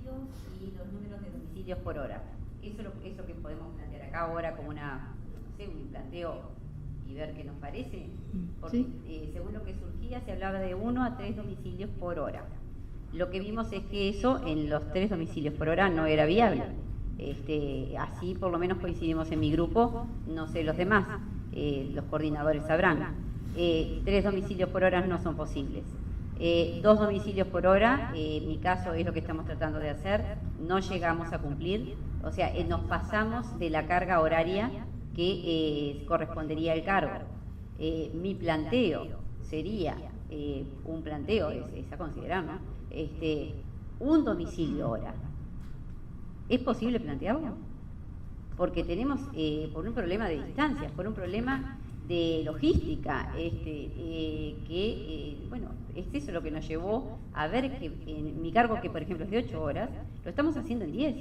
Speaker 9: y los números de domicilios por hora. Eso que podemos plantear acá ahora como un planteo y ver qué nos parece. Porque sí, según lo que surgía, se hablaba de 1 a 3 domicilios por hora. Lo que vimos es que eso en los 3 domicilios por hora no era viable. Así por lo menos coincidimos en mi grupo, no sé los demás, los coordinadores sabrán. 3 domicilios por hora no son posibles. 2 domicilios por hora, en mi caso es lo que estamos tratando de hacer, no llegamos a cumplir, o sea, nos pasamos de la carga horaria que correspondería al cargo. Mi planteo sería, un planteo es a considerar, ¿no? Un domicilio hora. ¿Es posible plantearlo? Porque tenemos, por un problema de distancias, por un problema de logística, bueno, es eso lo que nos llevó a ver que en mi cargo, que por ejemplo es de 8 horas, lo estamos haciendo en 10.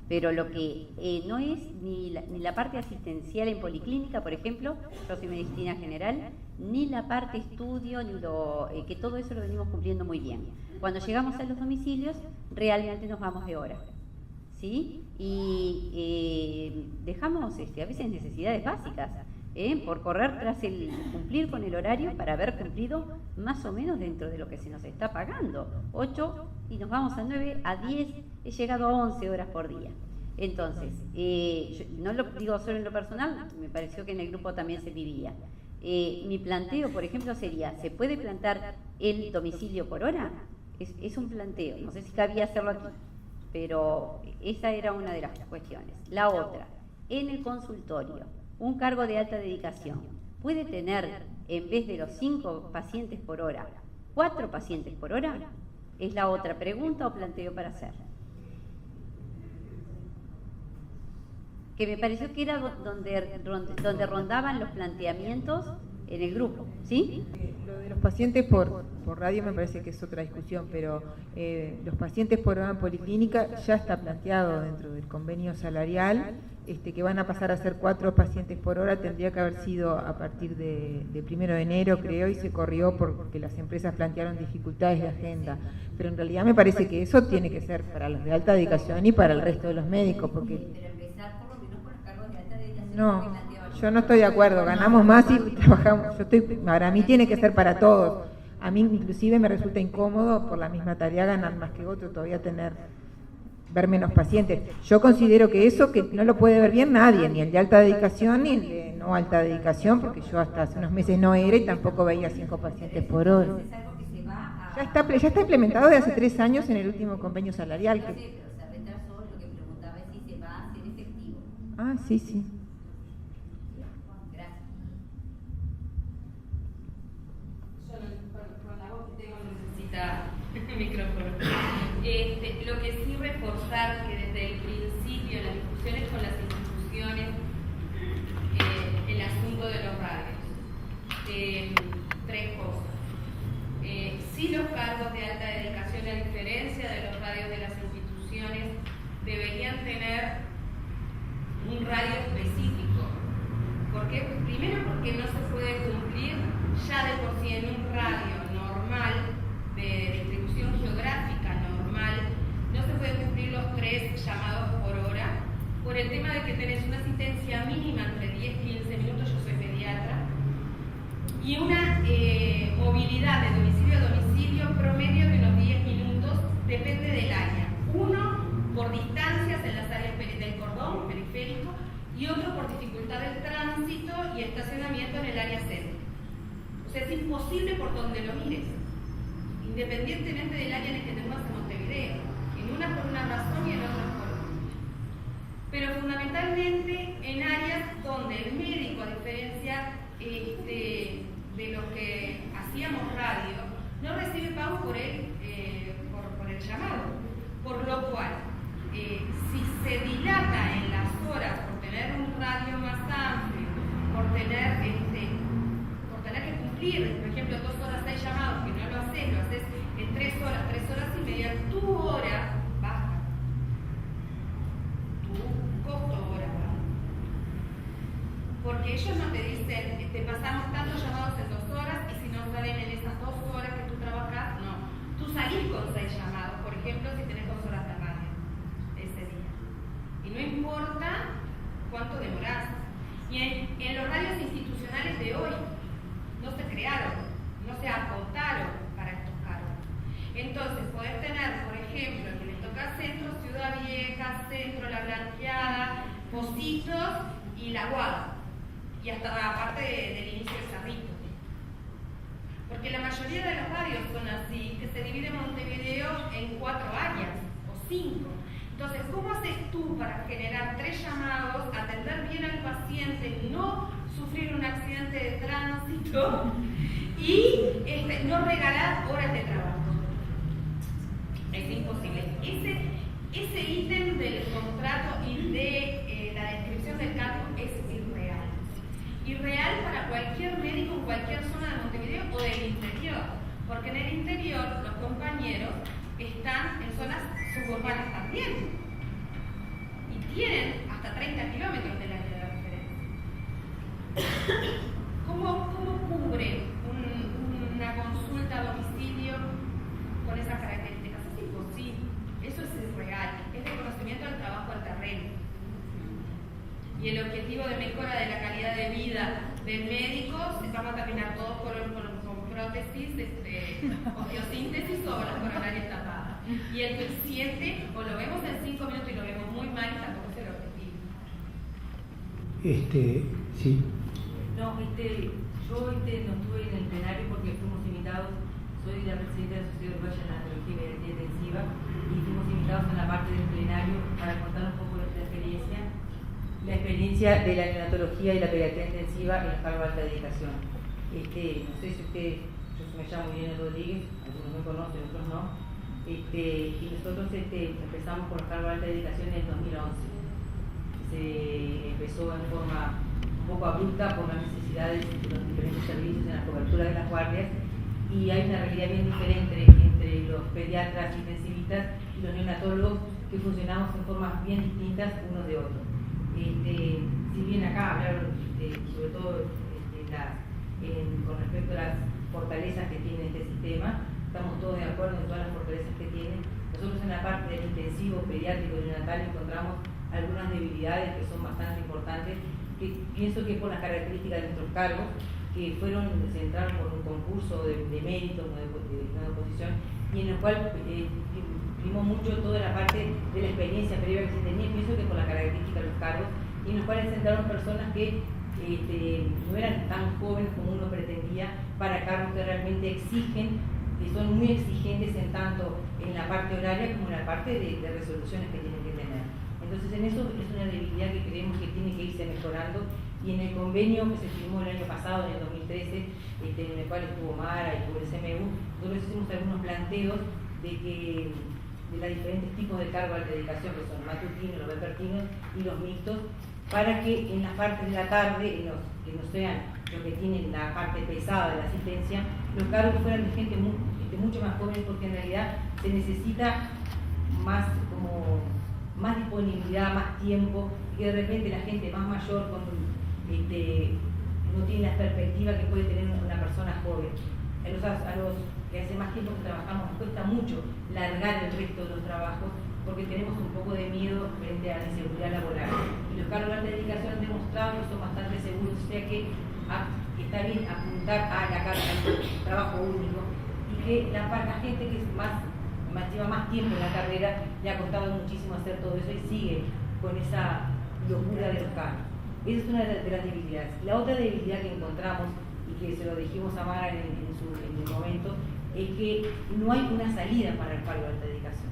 Speaker 9: Pero lo que no es ni la parte asistencial en policlínica, por ejemplo, yo soy medicina general, ni la parte estudio, ni que todo eso lo venimos cumpliendo muy bien. Cuando llegamos a los domicilios, realmente nos vamos de hora, ¿sí? Y dejamos a veces necesidades básicas. por correr tras el cumplir con el horario para haber cumplido más o menos dentro de lo que se nos está pagando. 8 y nos vamos a 9, a 10, he llegado a 11 horas por día. Entonces, yo no lo digo solo en lo personal, me pareció que en el grupo también se vivía. Mi planteo, por ejemplo, sería, ¿se puede plantar el domicilio por hora? Es un planteo, no sé si cabía hacerlo aquí, pero esa era una de las cuestiones. La otra, en el consultorio, un cargo de alta dedicación puede tener, en vez de los 5 pacientes por hora, 4 pacientes por hora. Es la otra pregunta o planteo para hacer. Que me pareció que era donde rondaban los planteamientos en el grupo, ¿sí?
Speaker 6: Lo de los pacientes por radio me parece que es otra discusión, pero los pacientes por hora en policlínica ya está planteado dentro del convenio salarial, que van a pasar a ser 4 pacientes por hora. Tendría que haber sido a partir de 1 de enero, creo, y se corrió porque las empresas plantearon dificultades de agenda. Pero en realidad me parece que eso tiene que ser para los de alta dedicación y para el resto de los médicos, porque... No, yo no estoy de acuerdo, ganamos más y trabajamos, para mí tiene que ser para todos. A mí inclusive me resulta incómodo por la misma tarea ganar más que otro, todavía ver menos pacientes. Yo considero que eso que no lo puede ver bien nadie, ni el de alta dedicación ni el de no alta dedicación, porque yo hasta hace unos meses no era y tampoco veía 5 pacientes por hora. Ya está implementado desde hace 3 años en el último convenio salarial. Ah, sí, sí.
Speaker 7: Micrófono. Lo que sí reforzar que desde el principio en las discusiones con las instituciones el asunto de los radios. 3 cosas. Sí, los cargos de alta dedicación, a diferencia de los radios de las instituciones, deberían tener un radio específico. ¿Por qué? Primero porque no se puede cumplir ya de por sí en un radio normal de distribución geográfica normal, no se puede cumplir los 3 llamados por hora, por el tema de que tenés una asistencia mínima entre 10 y 15 minutos, yo soy pediatra, y una movilidad de domicilio a domicilio promedio de unos 10 minutos, depende del área. Uno por distancias en las áreas del cordón periférico y otro por dificultad del tránsito y estacionamiento en el área centro. O sea, es imposible por donde lo mires, independientemente del área en el que te muevas en Montevideo, en una por una razón y en otra por otra. Pero fundamentalmente en áreas donde el médico, a diferencia de lo que hacíamos radio, no recibe pago por el llamado, por lo cual, si se dilata en las horas por tener un radio más amplio, por tener que cumplir, por ejemplo, 2 horas hay llamados que no lo haces en 3 horas y media, tu hora baja, tu costo hora baja. Porque ellos no te dicen, te pasamos tantos llamados en 2 horas y si no salen en esas 2 horas que tú trabajas, no. Tú salís con 6 llamados, por ejemplo, si tenés 2 horas de radio ese día. Y no importa cuánto demorás. Y en los radios institucionales de hoy, no se crearon, no se acotaron para estos cargos. Entonces, podés tener, por ejemplo, que les toca Centro, Ciudad Vieja, Centro, La Blanqueada, Positos y La Guada. Y hasta la parte del inicio de Cerrito. Porque la mayoría de los radios son así, que se divide Montevideo en 4 áreas o 5. Entonces, ¿cómo haces tú para generar 3 llamados, atender bien al paciente, no sufrir un accidente de tránsito y no regalar horas de trabajo? Es imposible. Ese ítem del contrato y de la descripción del cargo es irreal. Irreal para cualquier médico en cualquier zona de Montevideo o del interior, porque en el interior los compañeros están en zonas suburbanas también y tienen hasta 30 kilómetros del área de referencia. ¿Cómo cubre una consulta a domicilio con esas características? Es imposible, eso es irreal, es reconocimiento del trabajo al terreno. Y el objetivo de mejora de la calidad de de vida de médicos, vamos a terminar todos con prótesis, osteosíntesis o las coronarias tapadas. Y el paciente, o lo vemos en 5 minutos y lo vemos muy mal, y tampoco es el objetivo.
Speaker 4: Sí.
Speaker 10: No, yo no estuve en el plenario porque fuimos invitados, soy la presidenta de la Sociedad Uruguaya de Neonatología y Pediatría Intensiva, y fuimos invitados en la parte del plenario para contar un poco de la experiencia de la neonatología y la pediatría intensiva en los cargos de alta dedicación. No sé si ustedes, yo me llamo Irene Rodríguez, algunos me conocen, otros no, y nosotros empezamos con los cargos de alta dedicación en el 2011. Se empezó en forma un poco abrupta por las necesidades de los diferentes servicios en la cobertura de las guardias, y hay una realidad bien diferente entre los pediatras intensivistas y los neonatólogos, que funcionamos en formas bien distintas unos de otros. Si bien acá hablaron sobre todo con respecto a las fortalezas que tiene este sistema, estamos todos de acuerdo en todas las fortalezas que tiene. Nosotros en la parte del intensivo pediátrico y neonatal encontramos algunas debilidades que son bastante importantes, que pienso que por las características de nuestros cargos, que se entraron por un concurso de mérito, de oposición, y en el cual primó mucho toda la parte de la experiencia previa que se tenía, pienso que por la característica de los cargos, y en los cuales se entraron personas que no eran tan jóvenes como uno pretendía, para cargos que realmente exigen, que son muy exigentes tanto en la parte horaria como en la parte de resoluciones que tienen que tener. Entonces en eso es una debilidad que creemos que tiene que irse mejorando, y en el convenio que se firmó el año pasado, en el 2013, en el cual estuvo Mara y estuvo el CMU, nosotros hicimos algunos planteos de los diferentes tipos de cargo de alta dedicación, que son los matutinos, los vespertinos y los mixtos, para que en las partes de la tarde, que no sean los que tienen la parte pesada de la asistencia, los cargos fueran de gente mucho más joven, porque en realidad se necesita más disponibilidad, más tiempo, y que de repente la gente más mayor no tiene la perspectiva que puede tener una persona joven. A los que hace más tiempo que trabajamos nos cuesta mucho largar el resto de los trabajos, porque tenemos un poco de miedo frente a la inseguridad laboral. Y los cargos de alta dedicación han demostrado que son bastante seguros, o sea que está bien apuntar a la carga del trabajo único, y que la gente que lleva más tiempo en la carrera le ha costado muchísimo hacer todo eso, y sigue con esa locura de los cargos. Esa es una de las debilidades. La otra debilidad que encontramos, y que se lo dijimos a Mara en el momento, es que no hay una salida para el cargo de alta dedicación.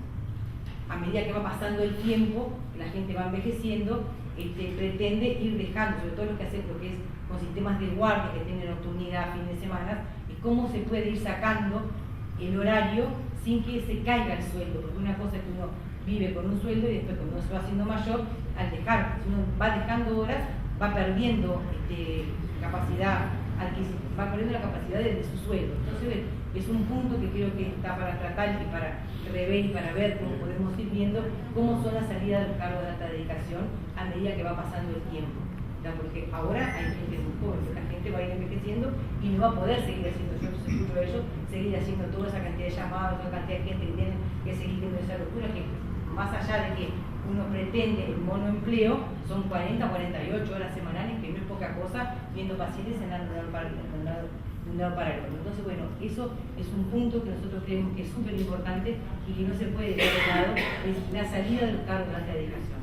Speaker 10: A medida que va pasando el tiempo, la gente va envejeciendo, pretende ir dejando, sobre todo lo que hacen, lo que es con sistemas de guardia que tienen nocturnidad, fin de semana, es cómo se puede ir sacando el horario sin que se caiga el sueldo, porque una cosa es que uno vive con un sueldo, y después cuando uno se va haciendo mayor, al dejar, si uno va dejando horas, va perdiendo capacidad, va perdiendo la capacidad de su sueldo. Entonces es un punto que creo que está para tratar y para rever y para ver cómo podemos ir viendo cómo son las salidas de los cargos de alta dedicación a medida que va pasando el tiempo. Porque ahora hay gente muy joven, la gente va a ir envejeciendo y no va a poder seguir haciendo, yo los escucho a ellos, seguir haciendo toda esa cantidad de llamados, toda esa cantidad de gente que tiene que seguir viendo esa locura, que más allá de que uno pretende el monoempleo, son 40, 48 horas semanales, que no es poca cosa, viendo pacientes en un lado para el otro. Entonces, bueno, eso es un punto que nosotros creemos que es súper importante y que no se puede dejar de lado, es la salida de los cargos de alta dedicación.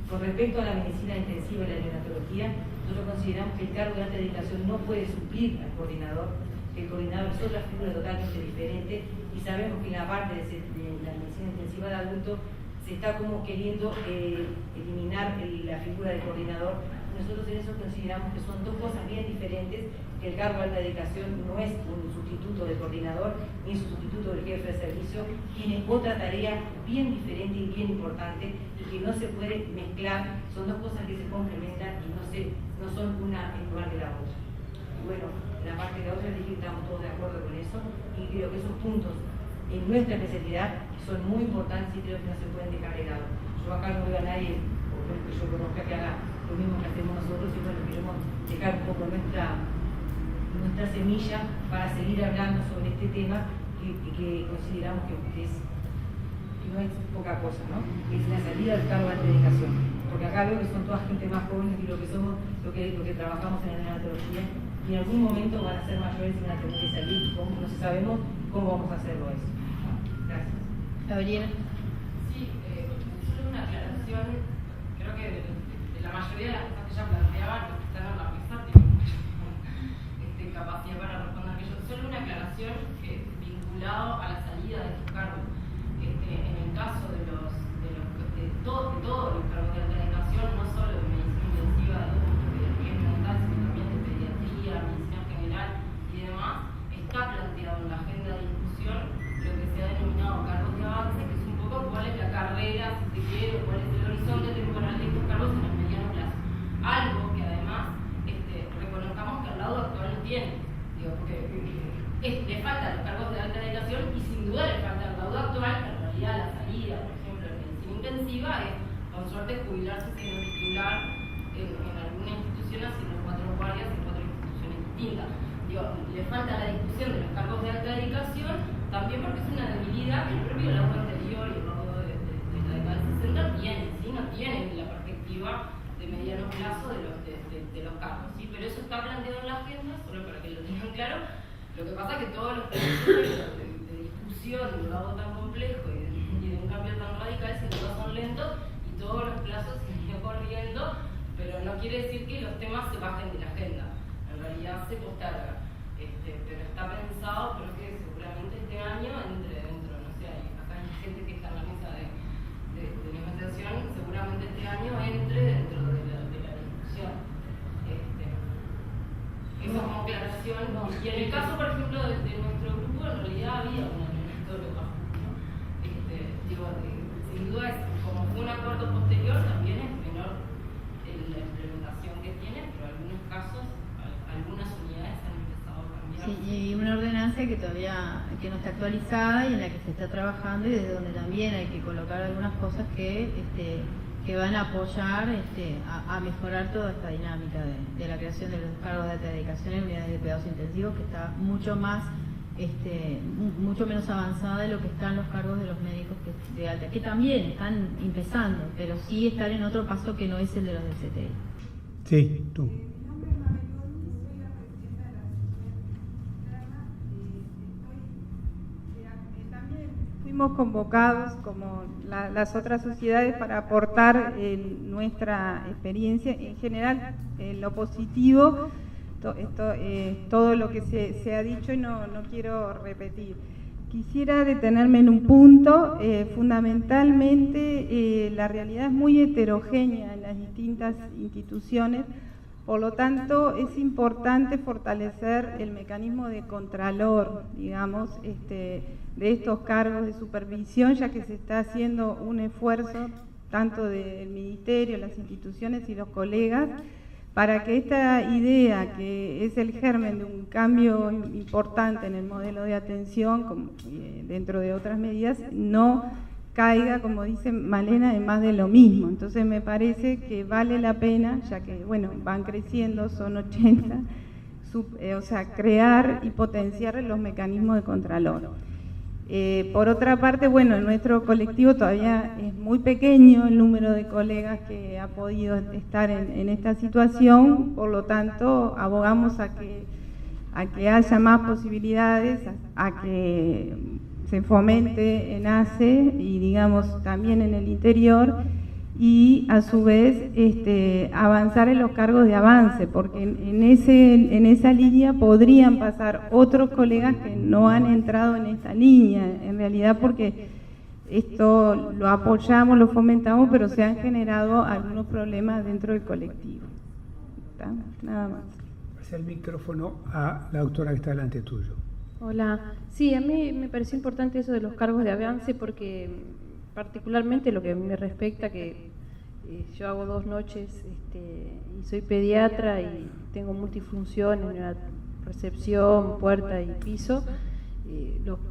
Speaker 10: Con respecto a la medicina intensiva y la neonatología, nosotros consideramos que el cargo de alta dedicación no puede suplir al coordinador, que el coordinador es otra figura totalmente diferente, y sabemos que en la parte de la medicina intensiva de adultos se está como queriendo eliminar la figura del coordinador. Nosotros en eso consideramos que son dos cosas bien diferentes, que el cargo de alta dedicación no es un sustituto del coordinador ni un sustituto del jefe de servicio, tiene otra tarea bien diferente y bien importante, y que no se puede mezclar, son dos cosas que se complementan y no son una en lugar de la otra. Y bueno, en la parte de la otra dije que estamos todos de acuerdo con eso, y creo que esos puntos en nuestra especialidad son muy importantes y creo que no se pueden dejar de lado. Yo acá no veo a nadie que yo conozca que haga lo mismo que hacemos nosotros, y bueno, queremos dejar un poco nuestra semilla para seguir hablando sobre este tema que consideramos que no es poca cosa, ¿no? Que es la salida del cargo de alta dedicación. porque acá veo que son toda gente más joven que lo que somos, lo que trabajamos en la neonatología, y en algún momento van a ser mayores y van a tener que salir, no sabemos cómo vamos a hacerlo eso. Gracias.
Speaker 5: Gabriela.
Speaker 7: Sí, solo una aclaración, creo que de la mayoría de las cosas que ella planteaba, los que están en la mesa tienen capacidad para responder aquello. Solo una aclaración vinculado a la salida de estos cargos. En el caso de todos los cargos de alta dedicación, no solo de medicina intensiva, de pediatría mental, sino también de pediatría, medicina general y demás, está planteado en la agenda de discusión lo que se ha denominado cargos de avance, que es un poco cuál es la carrera, si se quiere, cuál es el horizonte temporal de estos cargos en el mediano plazo. Algo que además reconozcamos que al lado actual no tiene, porque le faltan los cargos de alta dedicación y sin duda le falta al laudo actual, que en realidad la salida, por ejemplo, en medicina intensiva es, con suerte, jubilarse sin titular en alguna institución, haciendo 4 guardias en 4 instituciones distintas. Le falta la discusión de los cargos de alta dedicación, también porque es una debilidad que el propio laudo anterior y el laudo de la década del 60 tiene, ¿sí? No tiene la perspectiva de mediano plazo de los cargos, ¿sí? Pero eso está planteado en la agenda, solo para que lo tengan claro. Lo que pasa es que todos los procesos de discusión de un laudo tan complejo y de un cambio tan radical sin duda son lentos y todos los plazos se siguen corriendo, pero no quiere decir que los temas se bajen de la agenda. En realidad se posterga, pero está pensado, creo que seguramente este año entre dentro, no sé, acá hay gente que está en la mesa de negociación, seguramente este año entre dentro de la discusión. Esa como aclaración. Y en el caso, por ejemplo, de nuestro grupo, en realidad había una neonatóloga, ¿no? Sin duda, como fue un acuerdo posterior, también es menor la implementación que tiene, pero en algunos casos, algunas unidades han empezado a cambiar.
Speaker 5: Sí, y una ordenanza que todavía no está actualizada y en la que se está trabajando y desde donde también hay que colocar algunas cosas que van a apoyar a mejorar toda esta dinámica de la creación de los cargos de alta dedicación en unidades de cuidados intensivos, que está mucho menos avanzada de lo que están los cargos de los médicos de alta, que también están empezando, pero sí están en otro paso que no es el de los del CTI.
Speaker 4: Sí, tú.
Speaker 11: Fuimos convocados como las otras sociedades para aportar nuestra experiencia en general, en lo positivo, todo lo que se ha dicho y no quiero repetir. Quisiera detenerme en un punto, fundamentalmente la realidad es muy heterogénea en las distintas instituciones, por lo tanto es importante fortalecer el mecanismo de contralor, digamos, de estos cargos de supervisión, ya que se está haciendo un esfuerzo tanto del Ministerio, las instituciones y los colegas, para que esta idea, que es el germen de un cambio importante en el modelo de atención, dentro de otras medidas, no caiga, como dice Malena, en más de lo mismo. Entonces me parece que vale la pena, ya que van creciendo, son 80, crear y potenciar los mecanismos de contralor. Por otra parte, en nuestro colectivo todavía es muy pequeño el número de colegas que ha podido estar en esta situación, por lo tanto abogamos a que haya más posibilidades, a que se fomente en ACE y digamos también en el interior, y a su vez avanzar en los cargos de avance, porque en esa línea podrían pasar otros colegas que no han entrado en esta línea, en realidad porque esto lo apoyamos, lo fomentamos, pero se han generado algunos problemas dentro del colectivo. ¿Está? Nada más.
Speaker 4: Pasa el micrófono a la doctora que está delante tuyo.
Speaker 12: Hola, sí, a mí me pareció importante eso de los cargos de avance porque particularmente lo que a mí me respecta, que yo hago 2 noches y soy pediatra y tengo multifunción en una recepción, puerta y piso.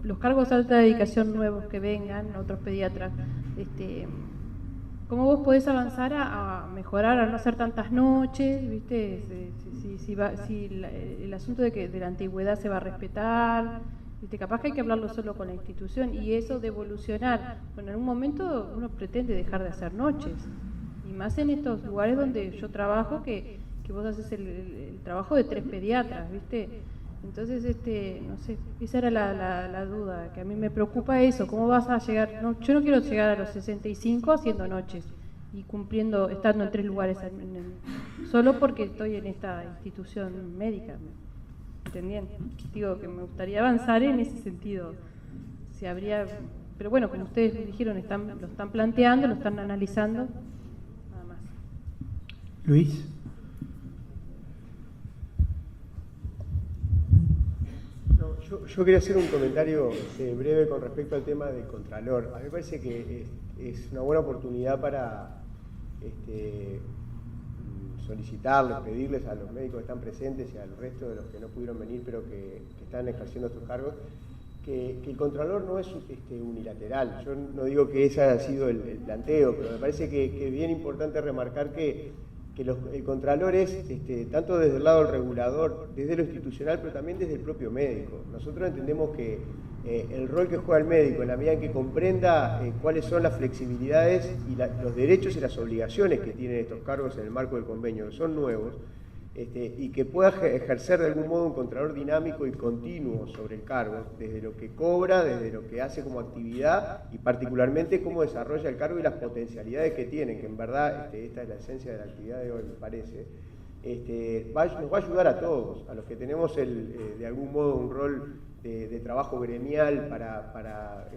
Speaker 12: Los cargos de alta dedicación nuevos que vengan, otros pediatras, ¿cómo vos podés avanzar a mejorar, a no hacer tantas noches? ¿Viste? Si el asunto de la antigüedad se va a respetar. Capaz que hay que hablarlo solo con la institución y eso de evolucionar. En un momento uno pretende dejar de hacer noches y y más en estos lugares donde yo trabajo, que vos haces el trabajo de 3 pediatras, ¿viste? Entonces, no sé, esa era la duda, que a mí me preocupa eso, ¿cómo vas a llegar? No, yo no quiero llegar a los 65 haciendo noches y cumpliendo, estando en 3 lugares, solo porque estoy en esta institución médica, ¿entendían? Digo que me gustaría avanzar en ese sentido, si habría, pero bueno, como ustedes dijeron, lo están planteando, lo están analizando, nada más.
Speaker 4: Luis.
Speaker 13: Yo quería hacer un comentario breve con respecto al tema del Contralor. A mí me parece que es una buena oportunidad para solicitarles, pedirles a los médicos que están presentes y al resto de los que no pudieron venir pero que están ejerciendo estos cargos, que el Contralor no es unilateral. Yo no digo que ese haya sido el planteo, pero me parece que es bien importante remarcar que el Contralor es, tanto desde el lado del regulador, desde lo institucional, pero también desde el propio médico. Nosotros entendemos que el rol que juega el médico, en la medida en que comprenda cuáles son las flexibilidades y los derechos y las obligaciones que tienen estos cargos en el marco del convenio, que son nuevos, y que pueda ejercer de algún modo un Contralor dinámico y continuo sobre el cargo, desde lo que cobra, desde lo que hace como actividad y particularmente cómo desarrolla el cargo y las potencialidades que tiene, que en verdad esta es la esencia de la actividad de hoy, me parece. Nos va a ayudar a todos, a los que tenemos de algún modo un rol de trabajo gremial para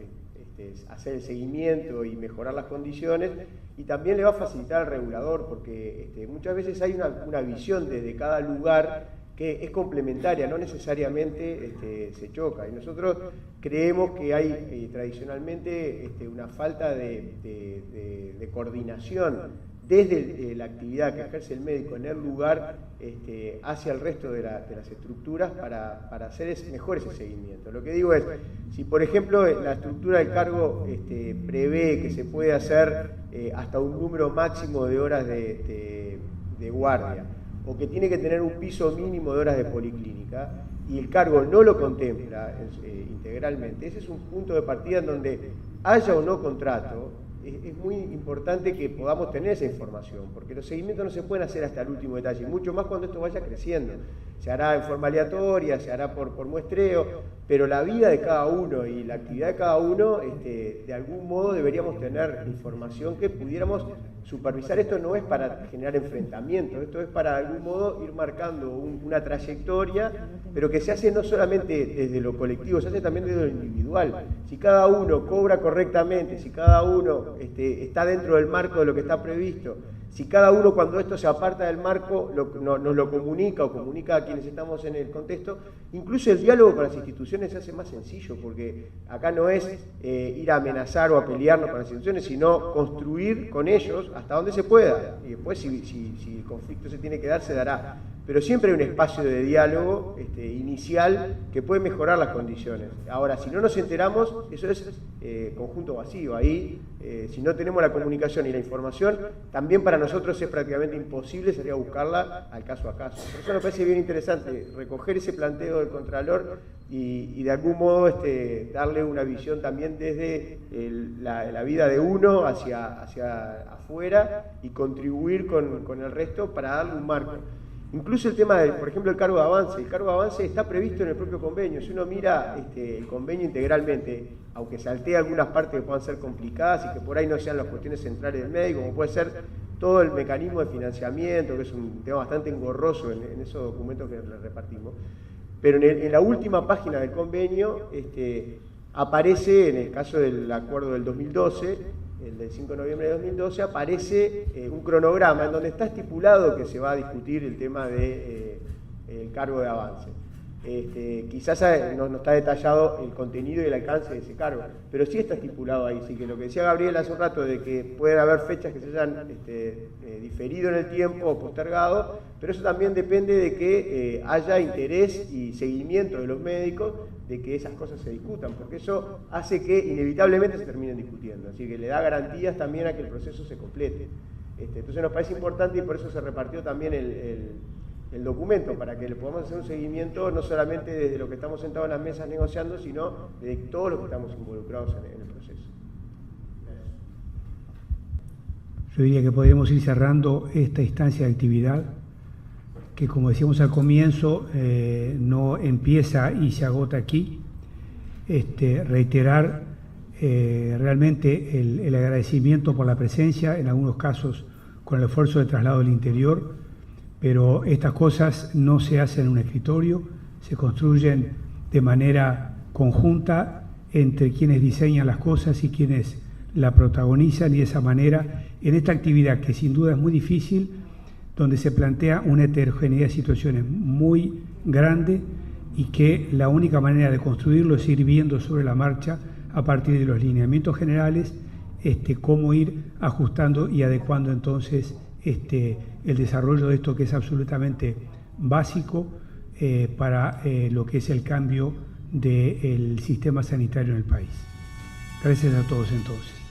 Speaker 13: hacer el seguimiento y mejorar las condiciones, y también le va a facilitar al regulador, porque muchas veces hay una visión desde cada lugar que es complementaria, no necesariamente se choca, y nosotros creemos que hay tradicionalmente una falta de coordinación desde la actividad que ejerce el médico en el lugar hacia el resto de las estructuras para hacer mejor ese seguimiento. Lo que digo es, si por ejemplo la estructura del cargo prevé que se puede hacer hasta un número máximo de horas de guardia, o que tiene que tener un piso mínimo de horas de policlínica, y el cargo no lo contempla integralmente, ese es un punto de partida en donde haya o no contrato. Es muy importante que podamos tener esa información, porque los seguimientos no se pueden hacer hasta el último detalle, mucho más cuando esto vaya creciendo. Se hará en forma aleatoria, se hará por muestreo, pero la vida de cada uno y la actividad de cada uno, de algún modo deberíamos tener información que pudiéramos supervisar. Esto no es para generar enfrentamientos, esto es para de algún modo ir marcando una trayectoria, pero que se hace no solamente desde lo colectivo, se hace también desde lo individual. Si cada uno cobra correctamente, si cada uno está dentro del marco de lo que está previsto, si cada uno cuando esto se aparta del marco nos lo comunica o comunica a quienes estamos en el contexto, incluso el diálogo con las instituciones se hace más sencillo, porque acá no es ir a amenazar o a pelearnos con las instituciones, sino construir con ellos hasta donde se pueda, y después si el conflicto se tiene que dar, se dará. Pero siempre hay un espacio de diálogo inicial que puede mejorar las condiciones. Ahora, si no nos enteramos, eso es conjunto vacío. Ahí, si no tenemos la comunicación y la información, también para nosotros es prácticamente imposible salir a buscarla al caso a caso. Por eso me parece bien interesante recoger ese planteo del Contralor y de algún modo darle una visión también desde la vida de uno hacia afuera y contribuir con el resto para darle un marco. Incluso el tema, por ejemplo, el cargo de avance está previsto en el propio convenio. Si uno mira el convenio integralmente, aunque saltea algunas partes que puedan ser complicadas y que por ahí no sean las cuestiones centrales del médico, como puede ser todo el mecanismo de financiamiento, que es un tema bastante engorroso en esos documentos que le repartimos, pero en la última página del convenio aparece, en el caso del acuerdo del 2012, el del 5 de noviembre de 2012, aparece un cronograma en donde está estipulado que se va a discutir el tema del cargo de avance. Quizás no está detallado el contenido y el alcance de ese cargo, pero sí está estipulado ahí. Así que lo que decía Gabriel hace un rato de que pueden haber fechas que se hayan diferido en el tiempo o postergado, pero eso también depende de que haya interés y seguimiento de los médicos de que esas cosas se discutan, porque eso hace que inevitablemente se terminen discutiendo, así que le da garantías también a que el proceso se complete. Entonces nos parece importante y por eso se repartió también el documento, para que le podamos hacer un seguimiento no solamente desde lo que estamos sentados en las mesas negociando, sino de todos los que estamos involucrados en el proceso.
Speaker 4: yo diría que podríamos ir cerrando esta instancia de actividad, que como decíamos al comienzo, no empieza y se agota aquí. Reiterar realmente el agradecimiento por la presencia, en algunos casos con el esfuerzo de traslado del interior, pero estas cosas no se hacen en un escritorio, se construyen de manera conjunta entre quienes diseñan las cosas y quienes la protagonizan, y de esa manera, en esta actividad que sin duda es muy difícil, donde se plantea una heterogeneidad de situaciones muy grande y que la única manera de construirlo es ir viendo sobre la marcha, a partir de los lineamientos generales, cómo ir ajustando y adecuando entonces el desarrollo de esto que es absolutamente básico para lo que es el cambio del sistema sanitario en el país. Gracias a todos entonces.